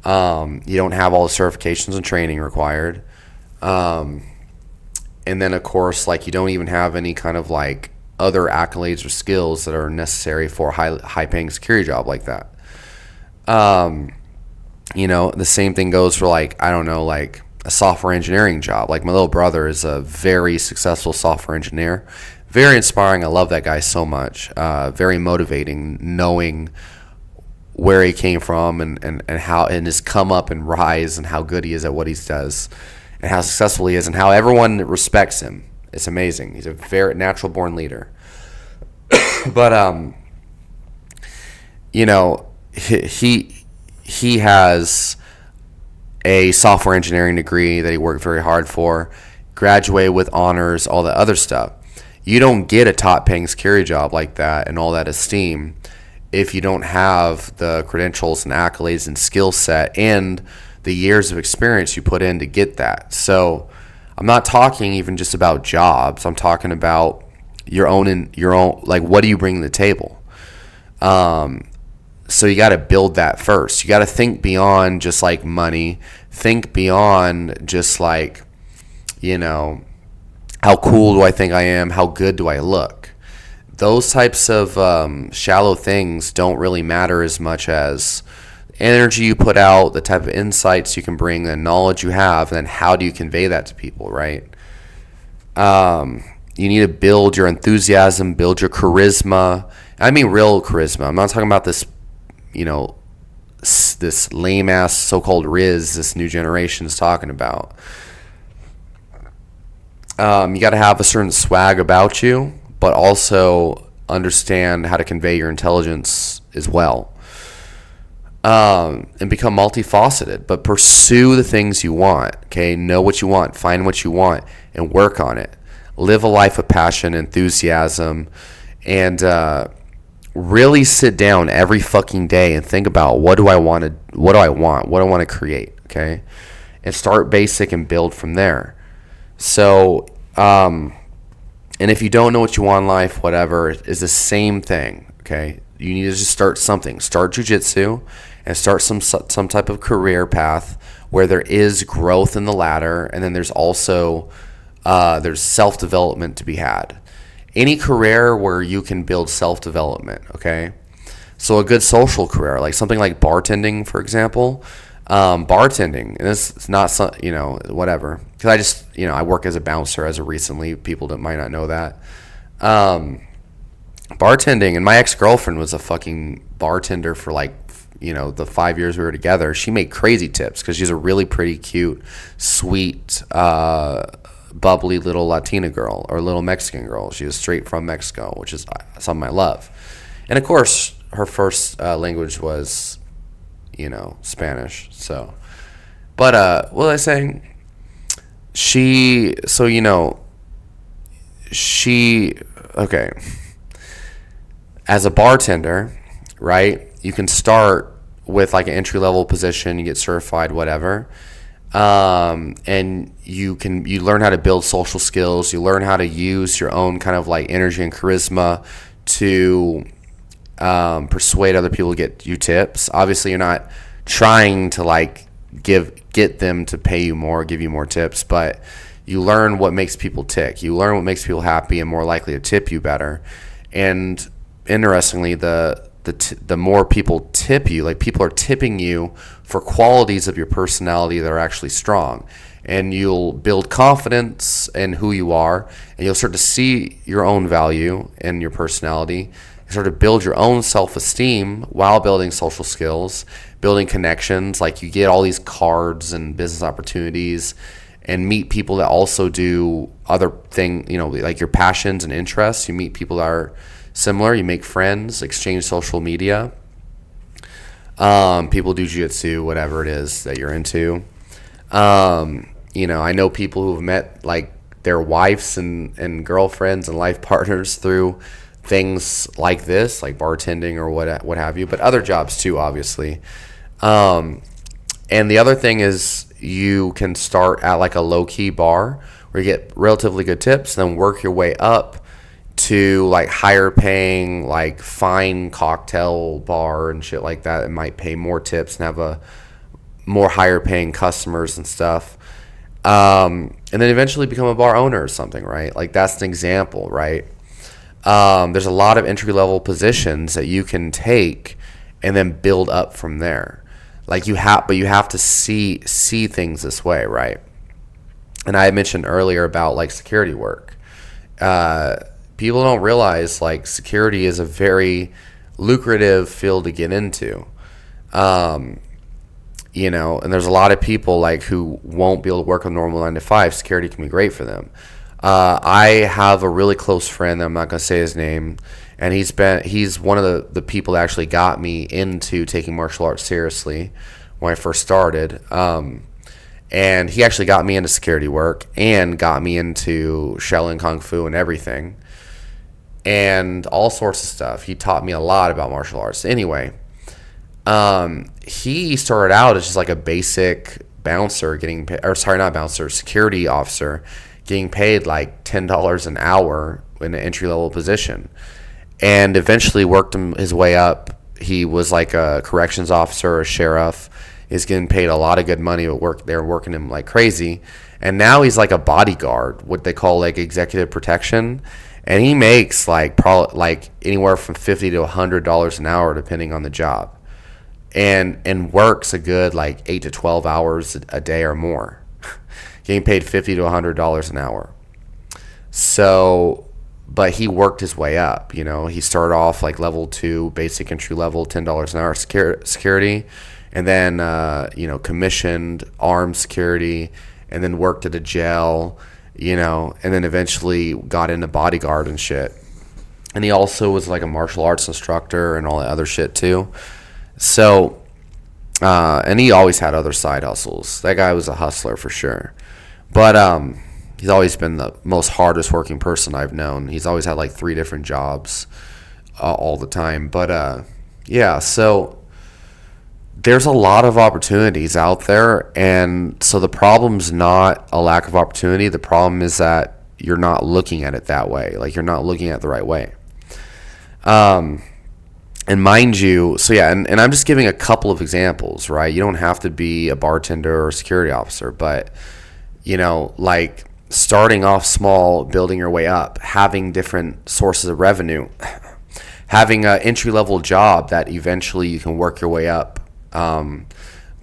You don't have all the certifications and training required. And then of course, like, you don't even have any kind of like other accolades or skills that are necessary for a high paying security job like that. You know, the same thing goes for, like, I don't know, like a software engineering job. Like, my little brother is a very successful software engineer. Very inspiring. I love that guy so much. Very motivating, knowing where he came from and how, and his come up and rise, and how good he is at what he does, and how successful he is, and how everyone respects him. It's amazing. He's a very natural born leader. But you know, he has a software engineering degree that he worked very hard for, graduated with honors, all the other stuff. You don't get a top paying security job like that and all that esteem if you don't have the credentials and accolades and skill set and the years of experience you put in to get that. So I'm not talking even just about jobs. I'm talking about your own, like, what do you bring to the table? So you got to build that first. You got to think beyond just like money. Think beyond just like, you know, how cool do I think I am? How good do I look? Those types of shallow things don't really matter as much as energy you put out, the type of insights you can bring, the knowledge you have, and then how do you convey that to people, right? You need to build your enthusiasm, build your charisma. I mean real charisma. I'm not talking about this, you know, this lame ass so-called Riz this new generation is talking about. You got to have a certain swag about you, but also understand how to convey your intelligence as well. And become multifaceted, but pursue the things you want. Okay, know what you want, find what you want, and work on it. Live a life of passion, enthusiasm, and really sit down every fucking day and think about what do I want to create. Okay, and start basic and build from there. So, and if you don't know what you want in life, whatever, is the same thing. Okay, you need to just start something. Start jiu-jitsu and start some type of career path where there is growth in the ladder, and then there's also there's self-development to be had. Any career where you can build self-development. Okay, so a good social career, like something like bartending, for example. Bartending, and this is not some, you know, whatever, because I just, you know, I work as a bouncer as of recently. People that might not know that. Bartending, and my ex-girlfriend was a fucking bartender for, like, you know, the 5 years we were together. She made crazy tips because she's a really pretty, cute, sweet, bubbly little Latina girl, or little Mexican girl. She was straight from Mexico, which is something I love. And of course, her first language was, you know, Spanish. So, but what was I saying? Okay, as a bartender, right, you can start with like an entry-level position, you get certified, whatever, and you learn how to build social skills, you learn how to use your own kind of like energy and charisma to persuade other people to get you tips. Obviously, you're not trying to like get them to pay you more, give you more tips, but you learn what makes people tick. You learn what makes people happy and more likely to tip you better. And interestingly, the more people tip you, like, people are tipping you for qualities of your personality that are actually strong. And you'll build confidence in who you are, and you'll start to see your own value in your personality. You sort of build your own self-esteem while building social skills, building connections. Like, you get all these cards and business opportunities, and meet people that also do other things, you know, like your passions and interests. You meet people that are similar. You make friends, exchange social media. People do jiu-jitsu, whatever it is that you're into. You know, I know people who've met like their wives and girlfriends and life partners through things like this, like bartending or what have you, but other jobs too, obviously. And the other thing is, you can start at like a low-key bar where you get relatively good tips, then work your way up to like higher paying, like fine cocktail bar and shit like that. It might pay more tips and have a more higher paying customers and stuff. and then eventually become a bar owner or something, right? Like that's an example, right? There's a lot of entry level positions that you can take and then build up from there. Like but you have to see things this way, right? And I mentioned earlier about like security work. People don't realize like security is a very lucrative field to get into. You know, and there's a lot of people like who won't be able to work a normal 9 to 5. Security can be great for them. I have a really close friend, I'm not going to say his name, and he's one of the people that actually got me into taking martial arts seriously when I first started. And he actually got me into security work and got me into Shaolin Kung Fu and everything and all sorts of stuff. He taught me a lot about martial arts. Anyway, he started out as just like a basic bouncer getting paid, or sorry, not bouncer, security officer getting paid like $10 an hour in an entry-level position, and eventually worked his way up. He was like a corrections officer or a sheriff. He's getting paid a lot of good money at work. They're working him like crazy, and now he's like a bodyguard, what they call like executive protection, and he makes like like anywhere from $50 to $100 an hour depending on the job, and works a good like 8 to 12 hours a day or more, getting paid $50 to $100 an hour. So, but he worked his way up. You know, he started off like level 2, basic entry level, $10 an hour security, and then you know, commissioned armed security, and then worked at a jail, you know, and then eventually got into bodyguard and shit. And he also was like a martial arts instructor and all that other shit too. So, and he always had other side hustles. That guy was a hustler for sure. But he's always been the most hardest working person I've known. He's always had like 3 different jobs all the time. But yeah, so there's a lot of opportunities out there. And so the problem's not a lack of opportunity. The problem is that you're not looking at it that way. Like you're not looking at it the right way. And mind you, so yeah, and I'm just giving a couple of examples, right? You don't have to be a bartender or a security officer, but, you know, like starting off small, building your way up, having different sources of revenue, having an entry-level job that eventually you can work your way up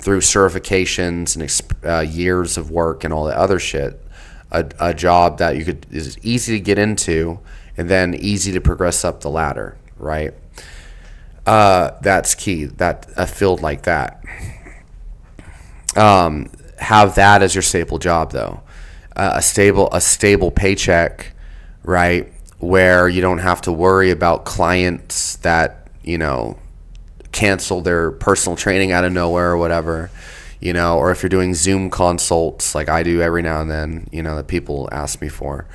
through certifications and years of work and all that other shit. A job that is easy to get into and then easy to progress up the ladder, right? That's key. That a field like that. Have that as your staple job though. A stable paycheck, right? Where you don't have to worry about clients that, you know, cancel their personal training out of nowhere or whatever, you know, or if you're doing Zoom consults like I do every now and then, you know, that people ask me for.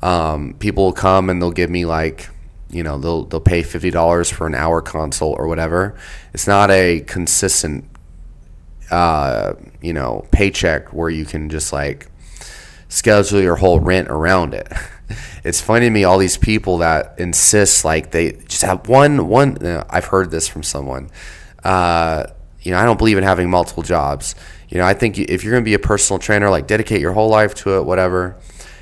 People will come and they'll give me like, you know, they'll pay $50 for an hour consult or whatever. It's not a consistent, you know, paycheck where you can just like schedule your whole rent around it. It's funny to me, all these people that insist like they just have one. I've heard this from someone. You know, I don't believe in having multiple jobs. You know, I think if you're gonna be a personal trainer, like dedicate your whole life to it, whatever.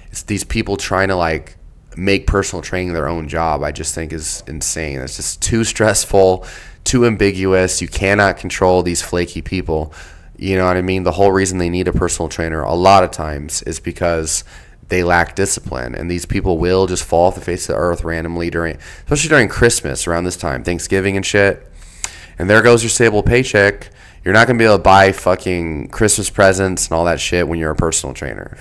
It's these people trying to like make personal training their own job. I just think is insane. It's just too stressful, too ambiguous. You cannot control these flaky people. You know what I mean? The whole reason they need a personal trainer a lot of times is because they lack discipline, and these people will just fall off the face of the earth randomly especially during Christmas, around this time, Thanksgiving and shit. And there goes your stable paycheck. You're not going to be able to buy fucking Christmas presents and all that shit when you're a personal trainer.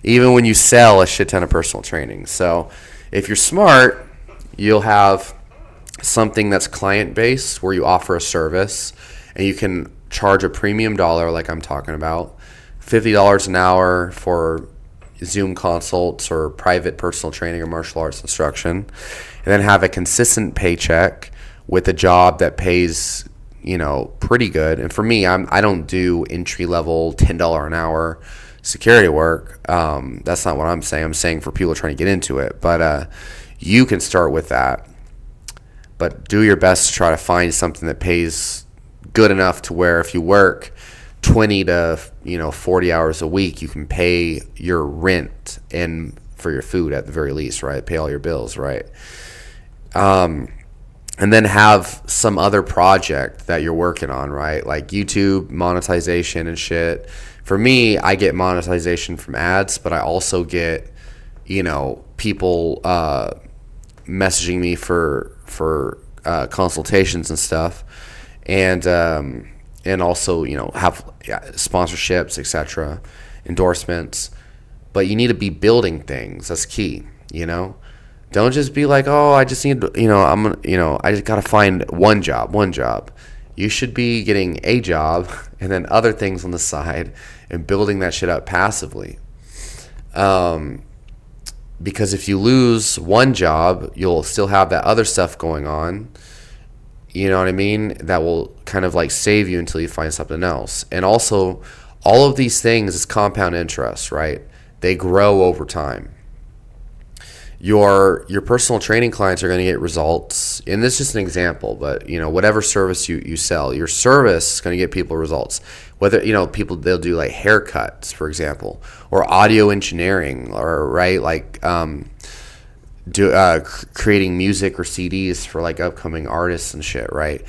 Even when you sell a shit ton of personal training. So if you're smart, you'll have something that's client-based where you offer a service and you can charge a premium dollar like I'm talking about, $50 an hour for Zoom consults or private personal training or martial arts instruction, and then have a consistent paycheck with a job that pays, you know, pretty good. And for me, I don't do entry-level $10 an hour security work. That's not what I'm saying. I'm saying for people trying to get into it. But you can start with that. But do your best to try to find something that pays good enough to where if you work 20 to 40 hours a week, you can pay your rent and for your food at the very least, right? Pay all your bills, right? And then have some other project that you're working on, right? Like YouTube monetization and shit. For me, I get monetization from ads, but I also get, people messaging me for consultations and stuff, and also have sponsorships, etc., endorsements. But you need to be building things. That's key. Don't just be like, oh, I just need, I just gotta find one job. You should be getting a job and then other things on the side and building that shit up passively. Because if you lose one job, you'll still have that other stuff going on. You know what I mean? That will kind of like save you until you find something else. And also, all of these things is compound interest, right? They grow over time. Your personal training clients are going to get results, and this is just an example, but whatever service you sell, your service is going to get people results. Whether people, they'll do like haircuts, for example, or audio engineering, or right, like creating music or CDs for like upcoming artists and shit, right?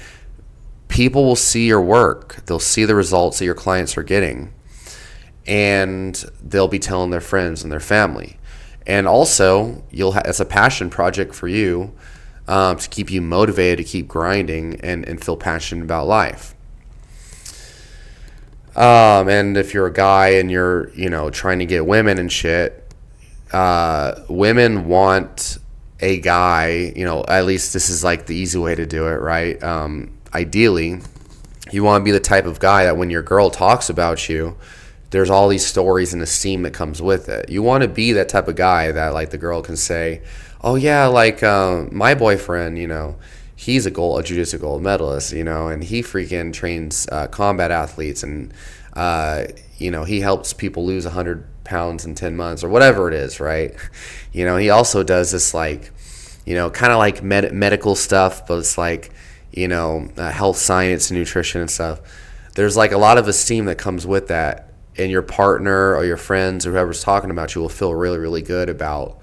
People will see your work, they'll see the results that your clients are getting, and they'll be telling their friends and their family. And also, it's a passion project for you, to keep you motivated, to keep grinding and feel passionate about life. And if you're a guy and you're, trying to get women and shit, women want a guy, at least this is like the easy way to do it, right? Ideally, you want to be the type of guy that when your girl talks about you, there's all these stories and esteem that comes with it. You want to be that type of guy that like the girl can say, oh yeah, like my boyfriend, he's a jiu-jitsu gold medalist, and he freaking trains combat athletes, and he helps people lose 100 pounds in 10 months or whatever it is, right? He also does this like, kind of like medical stuff, but it's like, health science and nutrition and stuff. There's like a lot of esteem that comes with that. And your partner or your friends or whoever's talking about you will feel really, really good about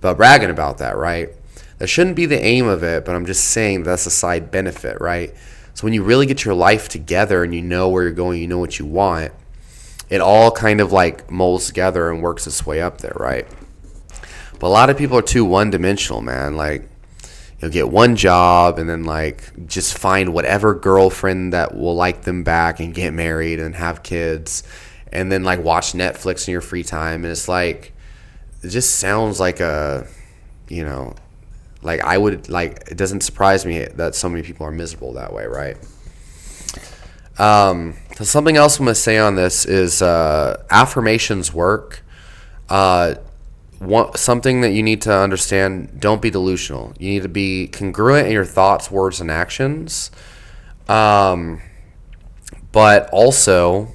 bragging about that, right? That shouldn't be the aim of it, but I'm just saying that's a side benefit, right? So when you really get your life together and you know where you're going, you know what you want, it all kind of like molds together and works its way up there, right? But a lot of people are too one-dimensional, man. Like, get one job and then like just find whatever girlfriend that will like them back and get married and have kids. And then like watch Netflix in your free time, and it's like, it just sounds like like I would like. It doesn't surprise me that so many people are miserable that way, right? So something else I'm gonna say on this is affirmations work. Something that you need to understand: don't be delusional. You need to be congruent in your thoughts, words, and actions. But also,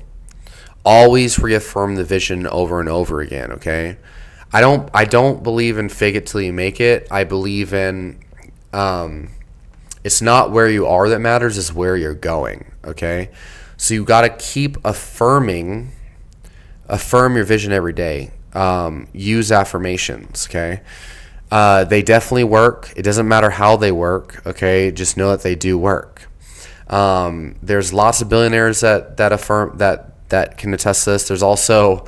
always reaffirm the vision over and over again, okay? I don't believe in fake it till you make it. I believe in it's not where you are that matters, it's where you're going, okay? So you got to keep affirm your vision every day. Use affirmations, okay? They definitely work. It doesn't matter how they work, okay? Just know that they do work. There's lots of billionaires that affirm that can attest to this. There's also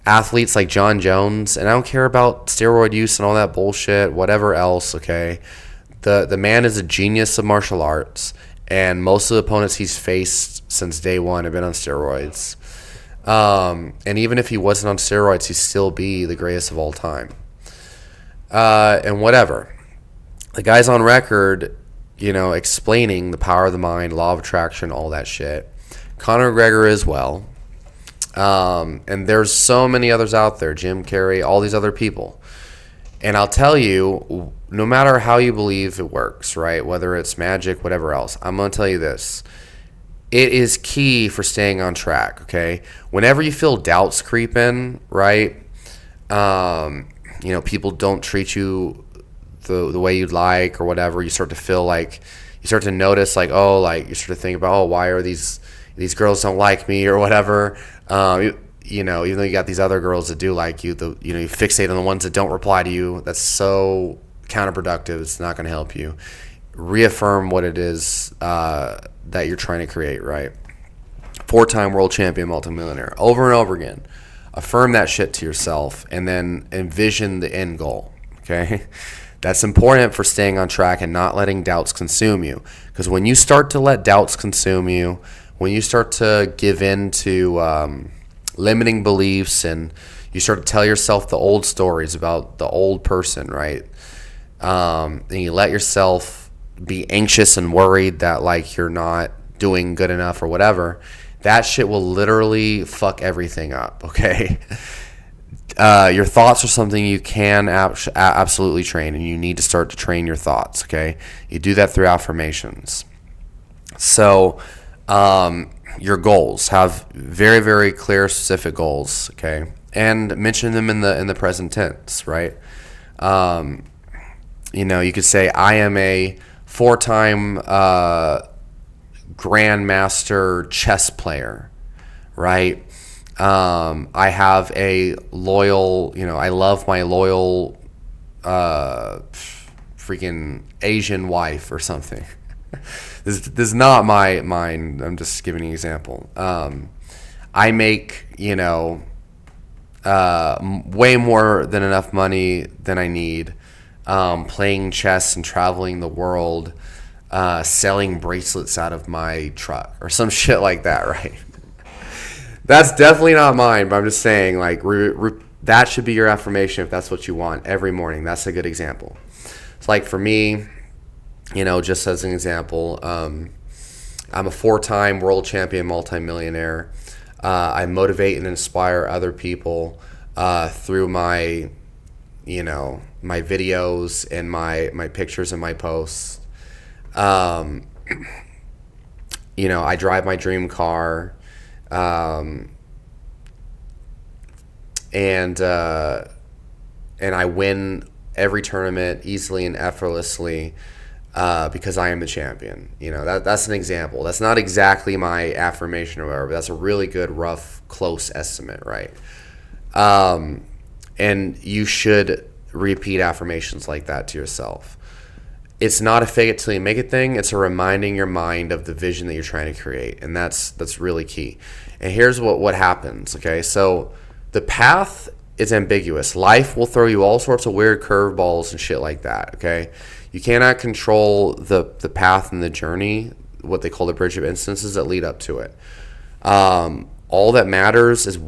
athletes like John Jones, and I don't care about steroid use and all that bullshit, whatever else, okay? The man is a genius of martial arts, and most of the opponents he's faced since day one have been on steroids. And even if he wasn't on steroids, he'd still be the greatest of all time. And whatever. The guy's on record, explaining the power of the mind, law of attraction, all that shit. Conor McGregor as well. And there's so many others out there, Jim Carrey, all these other people. And I'll tell you, no matter how you believe it works, right, whether it's magic, whatever else, I'm going to tell you this. It is key for staying on track, okay? Whenever you feel doubts creep in, right, people don't treat you the way you'd like or whatever, you start to feel like, you start to notice like, oh, like you start to think about, oh, why are these these girls don't like me or whatever. You know, even though you got these other girls that do like you, you fixate on the ones that don't reply to you. That's so counterproductive. It's not going to help you. Reaffirm what it is that you're trying to create, right? 4-time world champion, multimillionaire, over and over again. Affirm that shit to yourself, and then envision the end goal, okay? That's important for staying on track and not letting doubts consume you. Because when you start to let doubts consume you, when you start to give in to limiting beliefs, and you start to tell yourself the old stories about the old person, right? And you let yourself be anxious and worried that like you're not doing good enough or whatever, that shit will literally fuck everything up, okay? Your thoughts are something you can absolutely train, and you need to start to train your thoughts, okay? You do that through affirmations. So your goals, have very, very clear, specific goals, okay? And mention them in the present tense, right? You know, you could say, I am a 4-time grandmaster chess player, right? I have a loyal, I love my loyal freaking Asian wife or something. This is not mine. I'm just giving you an example. I make, way more than enough money than I need, playing chess and traveling the world, selling bracelets out of my truck or some shit like that, right? That's definitely not mine, but I'm just saying, like, that should be your affirmation if that's what you want every morning. That's a good example. It's like for me, just as an example, I'm a 4-time world champion multimillionaire. I motivate and inspire other people through my, my videos and my pictures and my posts. I drive my dream car. And I win every tournament easily and effortlessly because I am the champion. That's an example. That's not exactly my affirmation or whatever, but that's a really good, rough, close estimate, right? And you should repeat affirmations like that to yourself. It's not a fake it till you make it thing. It's a reminding your mind of the vision that you're trying to create. And that's really key. And here's what happens, okay? So the path is ambiguous. Life will throw you all sorts of weird curveballs and shit like that, okay? You cannot control the path and the journey, what they call the bridge of instances that lead up to it. All that matters is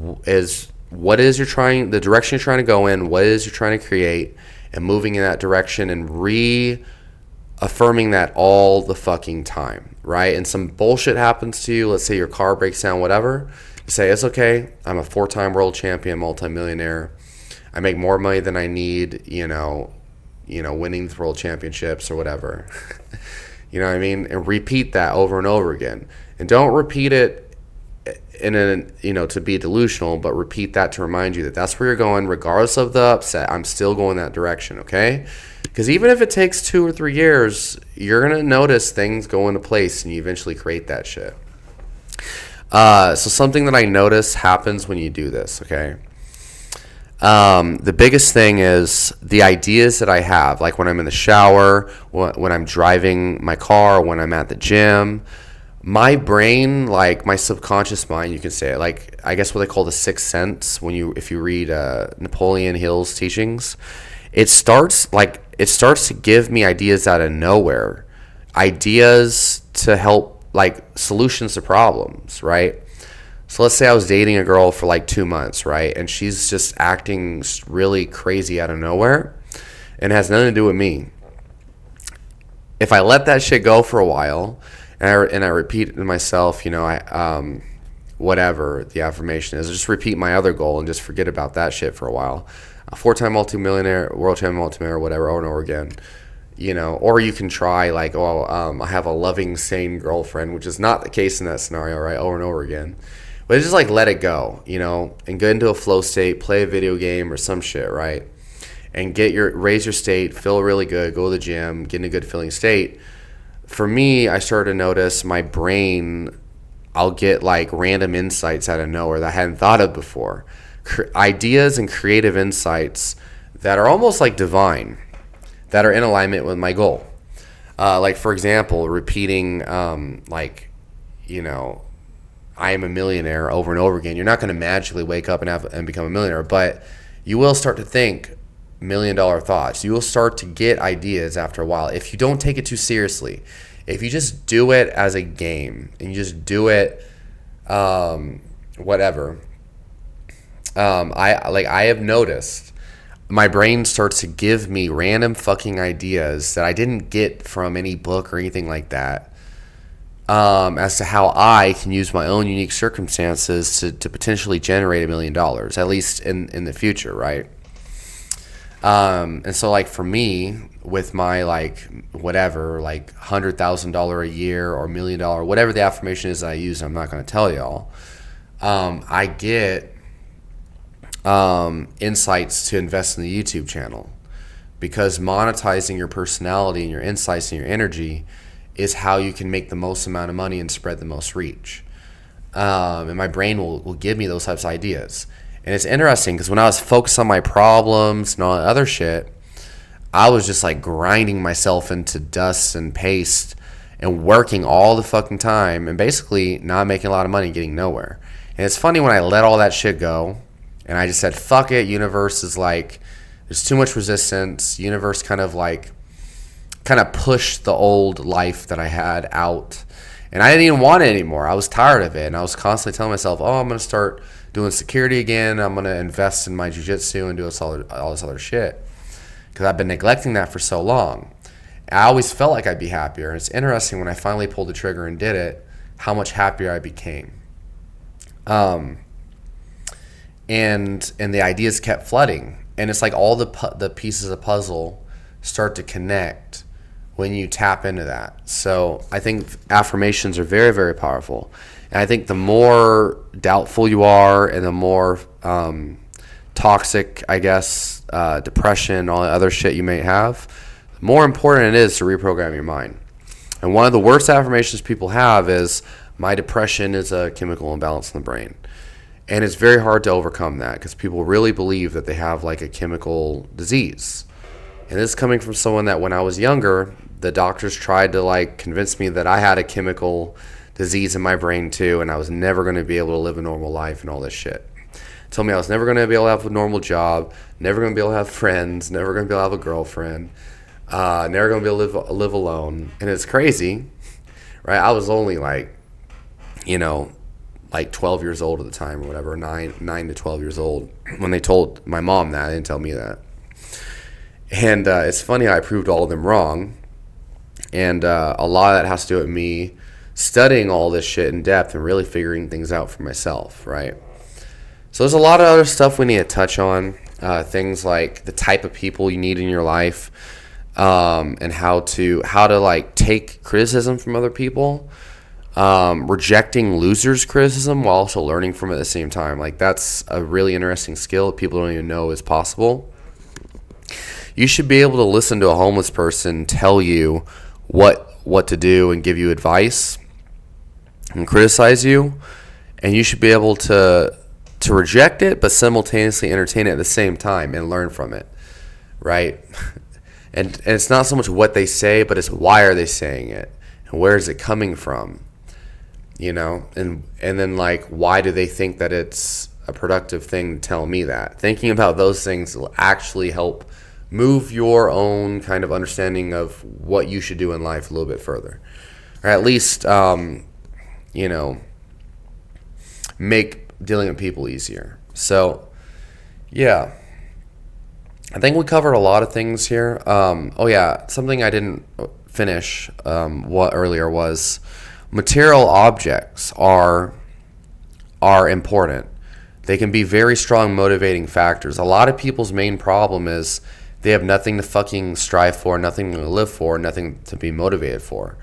what is the direction you're trying to go in, what is you're trying to create, and moving in that direction and affirming that all the fucking time, right? And some bullshit happens to you. Let's say your car breaks down, whatever. You say, it's okay. I'm a 4-time world champion, multimillionaire. I make more money than I need, winning the world championships or whatever. You know what I mean? And repeat that over and over again. And don't repeat it to be delusional, but repeat that to remind you that that's where you're going, regardless of the upset. I'm still going that direction, okay? Because even if it takes 2 or 3 years, you're going to notice things go into place and you eventually create that shit. So something that I notice happens when you do this, okay? The biggest thing is the ideas that I have, like when I'm in the shower, when I'm driving my car, when I'm at the gym. My brain, like my subconscious mind, you can say it, like I guess what they call the sixth sense. If you read Napoleon Hill's teachings, it starts to give me ideas out of nowhere, ideas to help, like solutions to problems, right? So let's say I was dating a girl for like 2 months, right? And she's just acting really crazy out of nowhere and has nothing to do with me. If I let that shit go for a while and I repeat it to myself, whatever the affirmation is, I just repeat my other goal and just forget about that shit for a while. A 4-time multimillionaire, world champion multimillionaire, whatever, over and over again. Or you can try like, I have a loving, sane girlfriend, which is not the case in that scenario, right? Over and over again. But it's just like let it go, and get into a flow state, play a video game or some shit, right? And raise your state, feel really good, go to the gym, get in a good feeling state. For me, I started to notice my brain, I'll get like random insights out of nowhere that I hadn't thought of before. Ideas and creative insights that are almost like divine, that are in alignment with my goal. Like, for example, repeating, like, you know, I am a millionaire over and over again. You're not going to magically wake up and become a millionaire, but you will start to think $1,000,000 thoughts. You will start to get ideas after a while if you don't take it too seriously. If you just do it as a game and you just do it, whatever. I have noticed my brain starts to give me random fucking ideas that I didn't get from any book or anything like that, as to how I can use my own unique circumstances to potentially generate $1,000,000, at least in the future, right? And so, like, for me, with my, like, whatever, like, $100,000 a year or $1,000,000, whatever the affirmation is that I use, I'm not going to tell y'all. I get insights to invest in the YouTube channel, because monetizing your personality and your insights and your energy is how you can make the most amount of money and spread the most reach. And my brain will give me those types of ideas. And it's interesting because when I was focused on my problems and all that other shit, I was just like grinding myself into dust and paste and working all the fucking time and basically not making a lot of money, getting nowhere. And it's funny when I let all that shit go and I just said, fuck it, universe is like, there's too much resistance. Universe kind of pushed the old life that I had out. And I didn't even want it anymore. I was tired of it. And I was constantly telling myself, oh, I'm going to start doing security again. I'm going to invest in my jiu-jitsu and do all this other shit. Because I've been neglecting that for so long. I always felt like I'd be happier. And it's interesting when I finally pulled the trigger and did it, how much happier I became. And the ideas kept flooding. And it's like all the pieces of puzzle start to connect when you tap into that. So I think affirmations are very, very powerful. And I think the more doubtful you are and the more toxic, I guess, depression, all the other shit you may have, the more important it is to reprogram your mind. And one of the worst affirmations people have is, my depression is a chemical imbalance in the brain. And it's very hard to overcome that because people really believe that they have like a chemical disease. And this is coming from someone that when I was younger, the doctors tried to like convince me that I had a chemical disease in my brain too, and I was never going to be able to live a normal life and all this shit. Told me I was never going to be able to have a normal job, never going to be able to have friends, never going to be able to have a girlfriend, never going to be able to live alone. And it's crazy, right? I was only like, like 12 years old at the time or whatever, 9 to 12 years old when they told my mom that. They didn't tell me that. And it's funny how I proved all of them wrong. And a lot of that has to do with me studying all this shit in depth and really figuring things out for myself, right? So there's a lot of other stuff we need to touch on. Things like the type of people you need in your life, and how to like take criticism from other people. Rejecting losers' criticism while also learning from it at the same time. Like, that's a really interesting skill that people don't even know is possible. You should be able to listen to a homeless person tell you what to do and give you advice and criticize you, and you should be able to reject it but simultaneously entertain it at the same time and learn from it, right? And it's not so much what they say, but it's why are they saying it and where is it coming from, and then like, why do they think that it's a productive thing to tell me that? Thinking about those things will actually help move your own kind of understanding of what you should do in life a little bit further, or at least make dealing with people easier. So yeah, I think we covered a lot of things here. Something I didn't finish what earlier was material objects are important. They can be very strong motivating factors. A lot of people's main problem is they have nothing to fucking strive for, nothing to live for, nothing to be motivated for.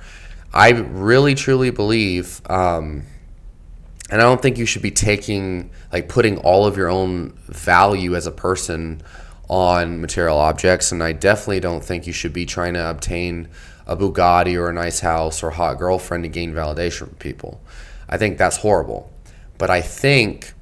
I really truly believe, and I don't think you should be putting all of your own value as a person on material objects, and I definitely don't think you should be trying to obtain a Bugatti or a nice house or a hot girlfriend to gain validation from people. I think that's horrible. But I think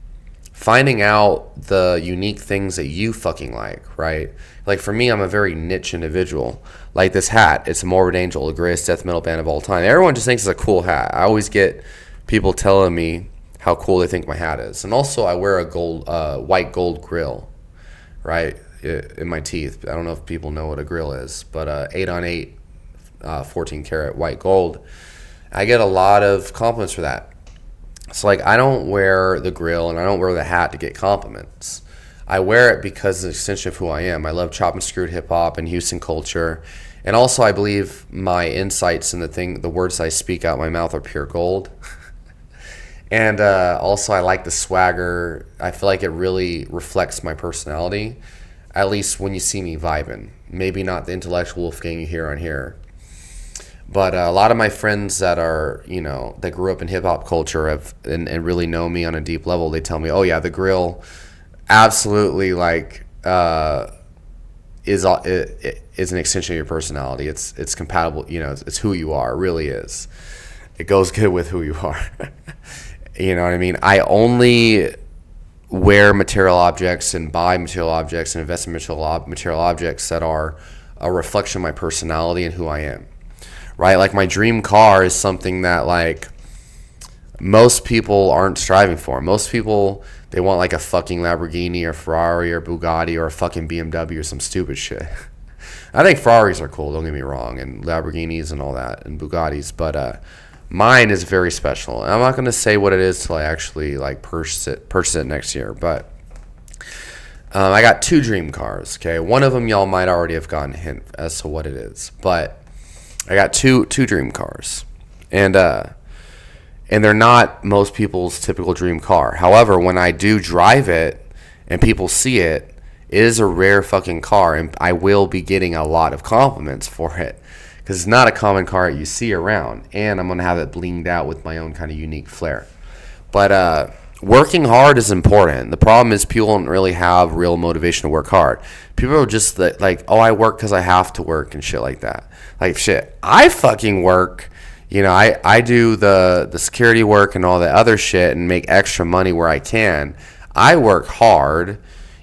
finding out the unique things that you fucking like, right? Like for me, I'm a very niche individual. Like this hat, it's a Morbid Angel, the greatest death metal band of all time. Everyone just thinks it's a cool hat. I always get people telling me how cool they think my hat is. And also I wear a white gold grill, right, in my teeth. I don't know if people know what a grill is, but 8-on-8, 14 karat white gold. I get a lot of compliments for that. So like I don't wear the grill and I don't wear the hat to get compliments. I wear it because it's an extension of who I am. I love chop and screwed hip hop and Houston culture. And also I believe my insights and the words I speak out my mouth are pure gold. And also I like the swagger. I feel like it really reflects my personality, at least when you see me vibing. Maybe not the intellectual Wolfgang you hear on here. But a lot of my friends that are, that grew up in hip hop culture and really know me on a deep level, they tell me, oh yeah, the grill absolutely is an extension of your personality. It's compatible, it's who you are. It really is. It goes good with who you are. You know what I mean? I only wear material objects and buy material objects and invest in material objects that are a reflection of my personality and who I am. Right? Like my dream car is something that like most people aren't striving for. Most people, they want like a fucking Lamborghini or Ferrari or Bugatti or a fucking BMW or some stupid shit. I think Ferraris are cool, don't get me wrong, and Lamborghinis and all that, and Bugattis, but mine is very special. And I'm not going to say what it is till I actually like purchase it next year, but I got 2 dream cars, okay? One of them y'all might already have gotten a hint as to what it is, but I got two dream cars, and they're not most people's typical dream car. However, when I do drive it and people see it, it is a rare fucking car, and I will be getting a lot of compliments for it because it's not a common car you see around, and I'm gonna have it blinged out with my own kind of unique flair. But working hard is important. The problem is people don't really have real motivation to work hard. People are just like, oh, I work because I have to work and shit like that. Like, shit, I fucking work. I do the security work and all that other shit and make extra money where I can. I work hard,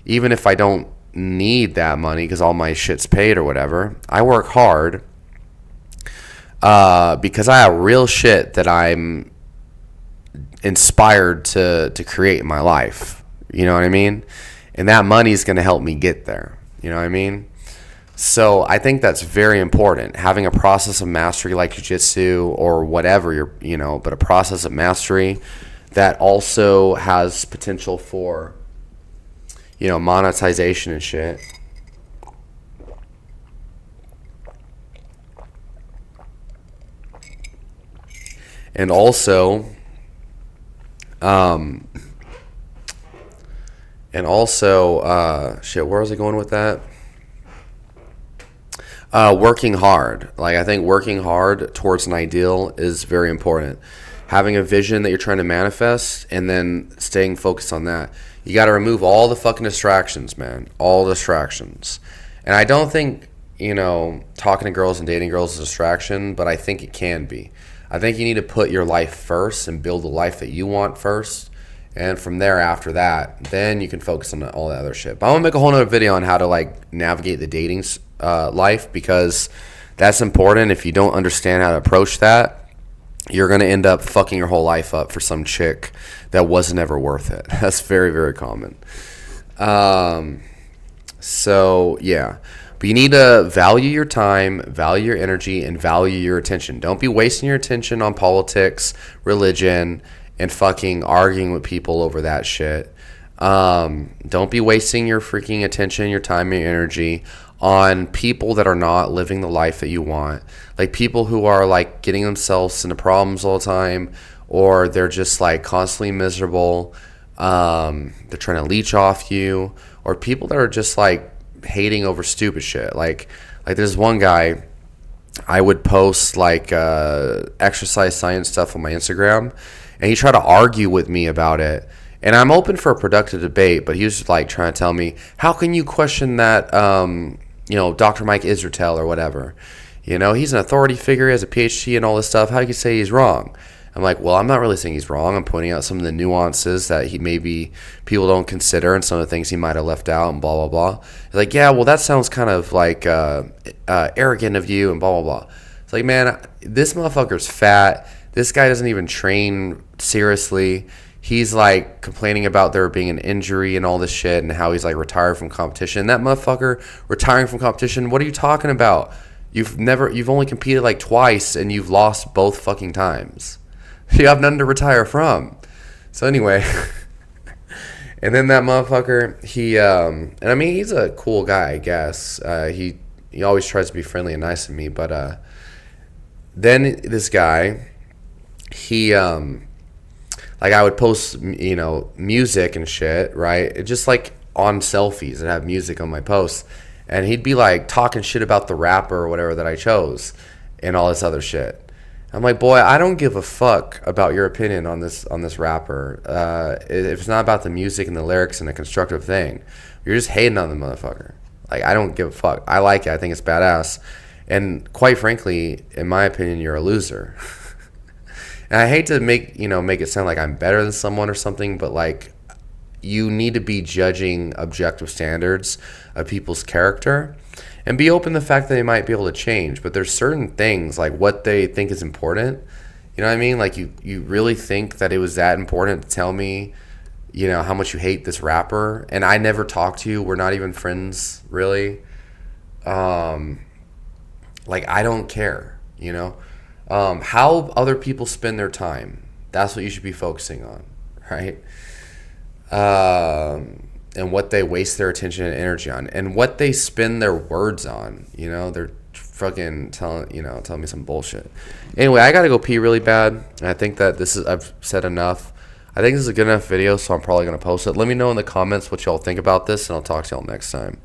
even if I don't need that money because all my shit's paid or whatever. I work hard because I have real shit that I'm inspired to create in my life. You know what I mean? And that money is going to help me get there. You know what I mean? So I think that's very important. Having a process of mastery like jiu-jitsu or whatever, but a process of mastery that also has potential for, monetization and shit. And also, shit, where was I going with that? Working hard. Like, I think working hard towards an ideal is very important. Having a vision that you're trying to manifest and then staying focused on that. You got to remove all the fucking distractions, man. All distractions. And I don't think, talking to girls and dating girls is a distraction, but I think it can be. I think you need to put your life first and build the life that you want first. And from there, after that, then you can focus on all that other shit. But I'm going to make a whole nother video on how to, navigate the dating life, because that's important. If you don't understand how to approach that, you're going to end up fucking your whole life up for some chick that wasn't ever worth it. That's very, very common. So, yeah. But you need to value your time, value your energy, and value your attention. Don't be wasting your attention on politics, religion, and fucking arguing with people over that shit. Don't be wasting your freaking attention, your time, and your energy on people that are not living the life that you want. Like people who are getting themselves into problems all the time, or they're just constantly miserable. They're trying to leech off you, or people that are just hating over stupid shit. Like there's one guy, I would post exercise science stuff on my Instagram, and he tried to argue with me about it. And I'm open for a productive debate, but he was trying to tell me, how can you question that, Dr. Mike Israetel or whatever? He's an authority figure, he has a PhD and all this stuff. How can you say he's wrong? I'm like, well, I'm not really saying he's wrong. I'm pointing out some of the nuances that he maybe people don't consider and some of the things he might have left out and blah, blah, blah. He's like, yeah, well, that sounds kind of like arrogant of you and blah, blah, blah. It's like, man, this motherfucker's fat. This guy doesn't even train seriously. He's like complaining about there being an injury and all this shit and how he's like retired from competition. That motherfucker retiring from competition, what are you talking about? You've only competed like twice and you've lost both fucking times. You have nothing to retire from. So anyway, and then that motherfucker, and I mean, he's a cool guy, I guess. He always tries to be friendly and nice to me, but then this guy, he like I would post, music and shit, right? It just like on selfies and have music on my posts, and he'd be like talking shit about the rapper or whatever that I chose, and all this other shit. I'm like, boy, I don't give a fuck about your opinion on this rapper. If it's not about the music and the lyrics and the constructive thing, you're just hating on the motherfucker. Like, I don't give a fuck. I like it. I think it's badass. And quite frankly, in my opinion, you're a loser. And I hate to make it sound like I'm better than someone or something, but like, you need to be judging objective standards of people's character and be open to the fact that they might be able to change. But there's certain things, like what they think is important. You know what I mean? Like, you really think that it was that important to tell me, how much you hate this rapper, and I never talked to you. We're not even friends, really. Like, I don't care, how other people spend their time. That's what you should be focusing on, right? And what they waste their attention and energy on, and what they spend their words on. They're fucking telling me some bullshit. Anyway, I gotta go pee really bad, and I think that I've said enough. I think this is a good enough video, so I'm probably gonna post it. Let me know in the comments what y'all think about this, and I'll talk to y'all next time.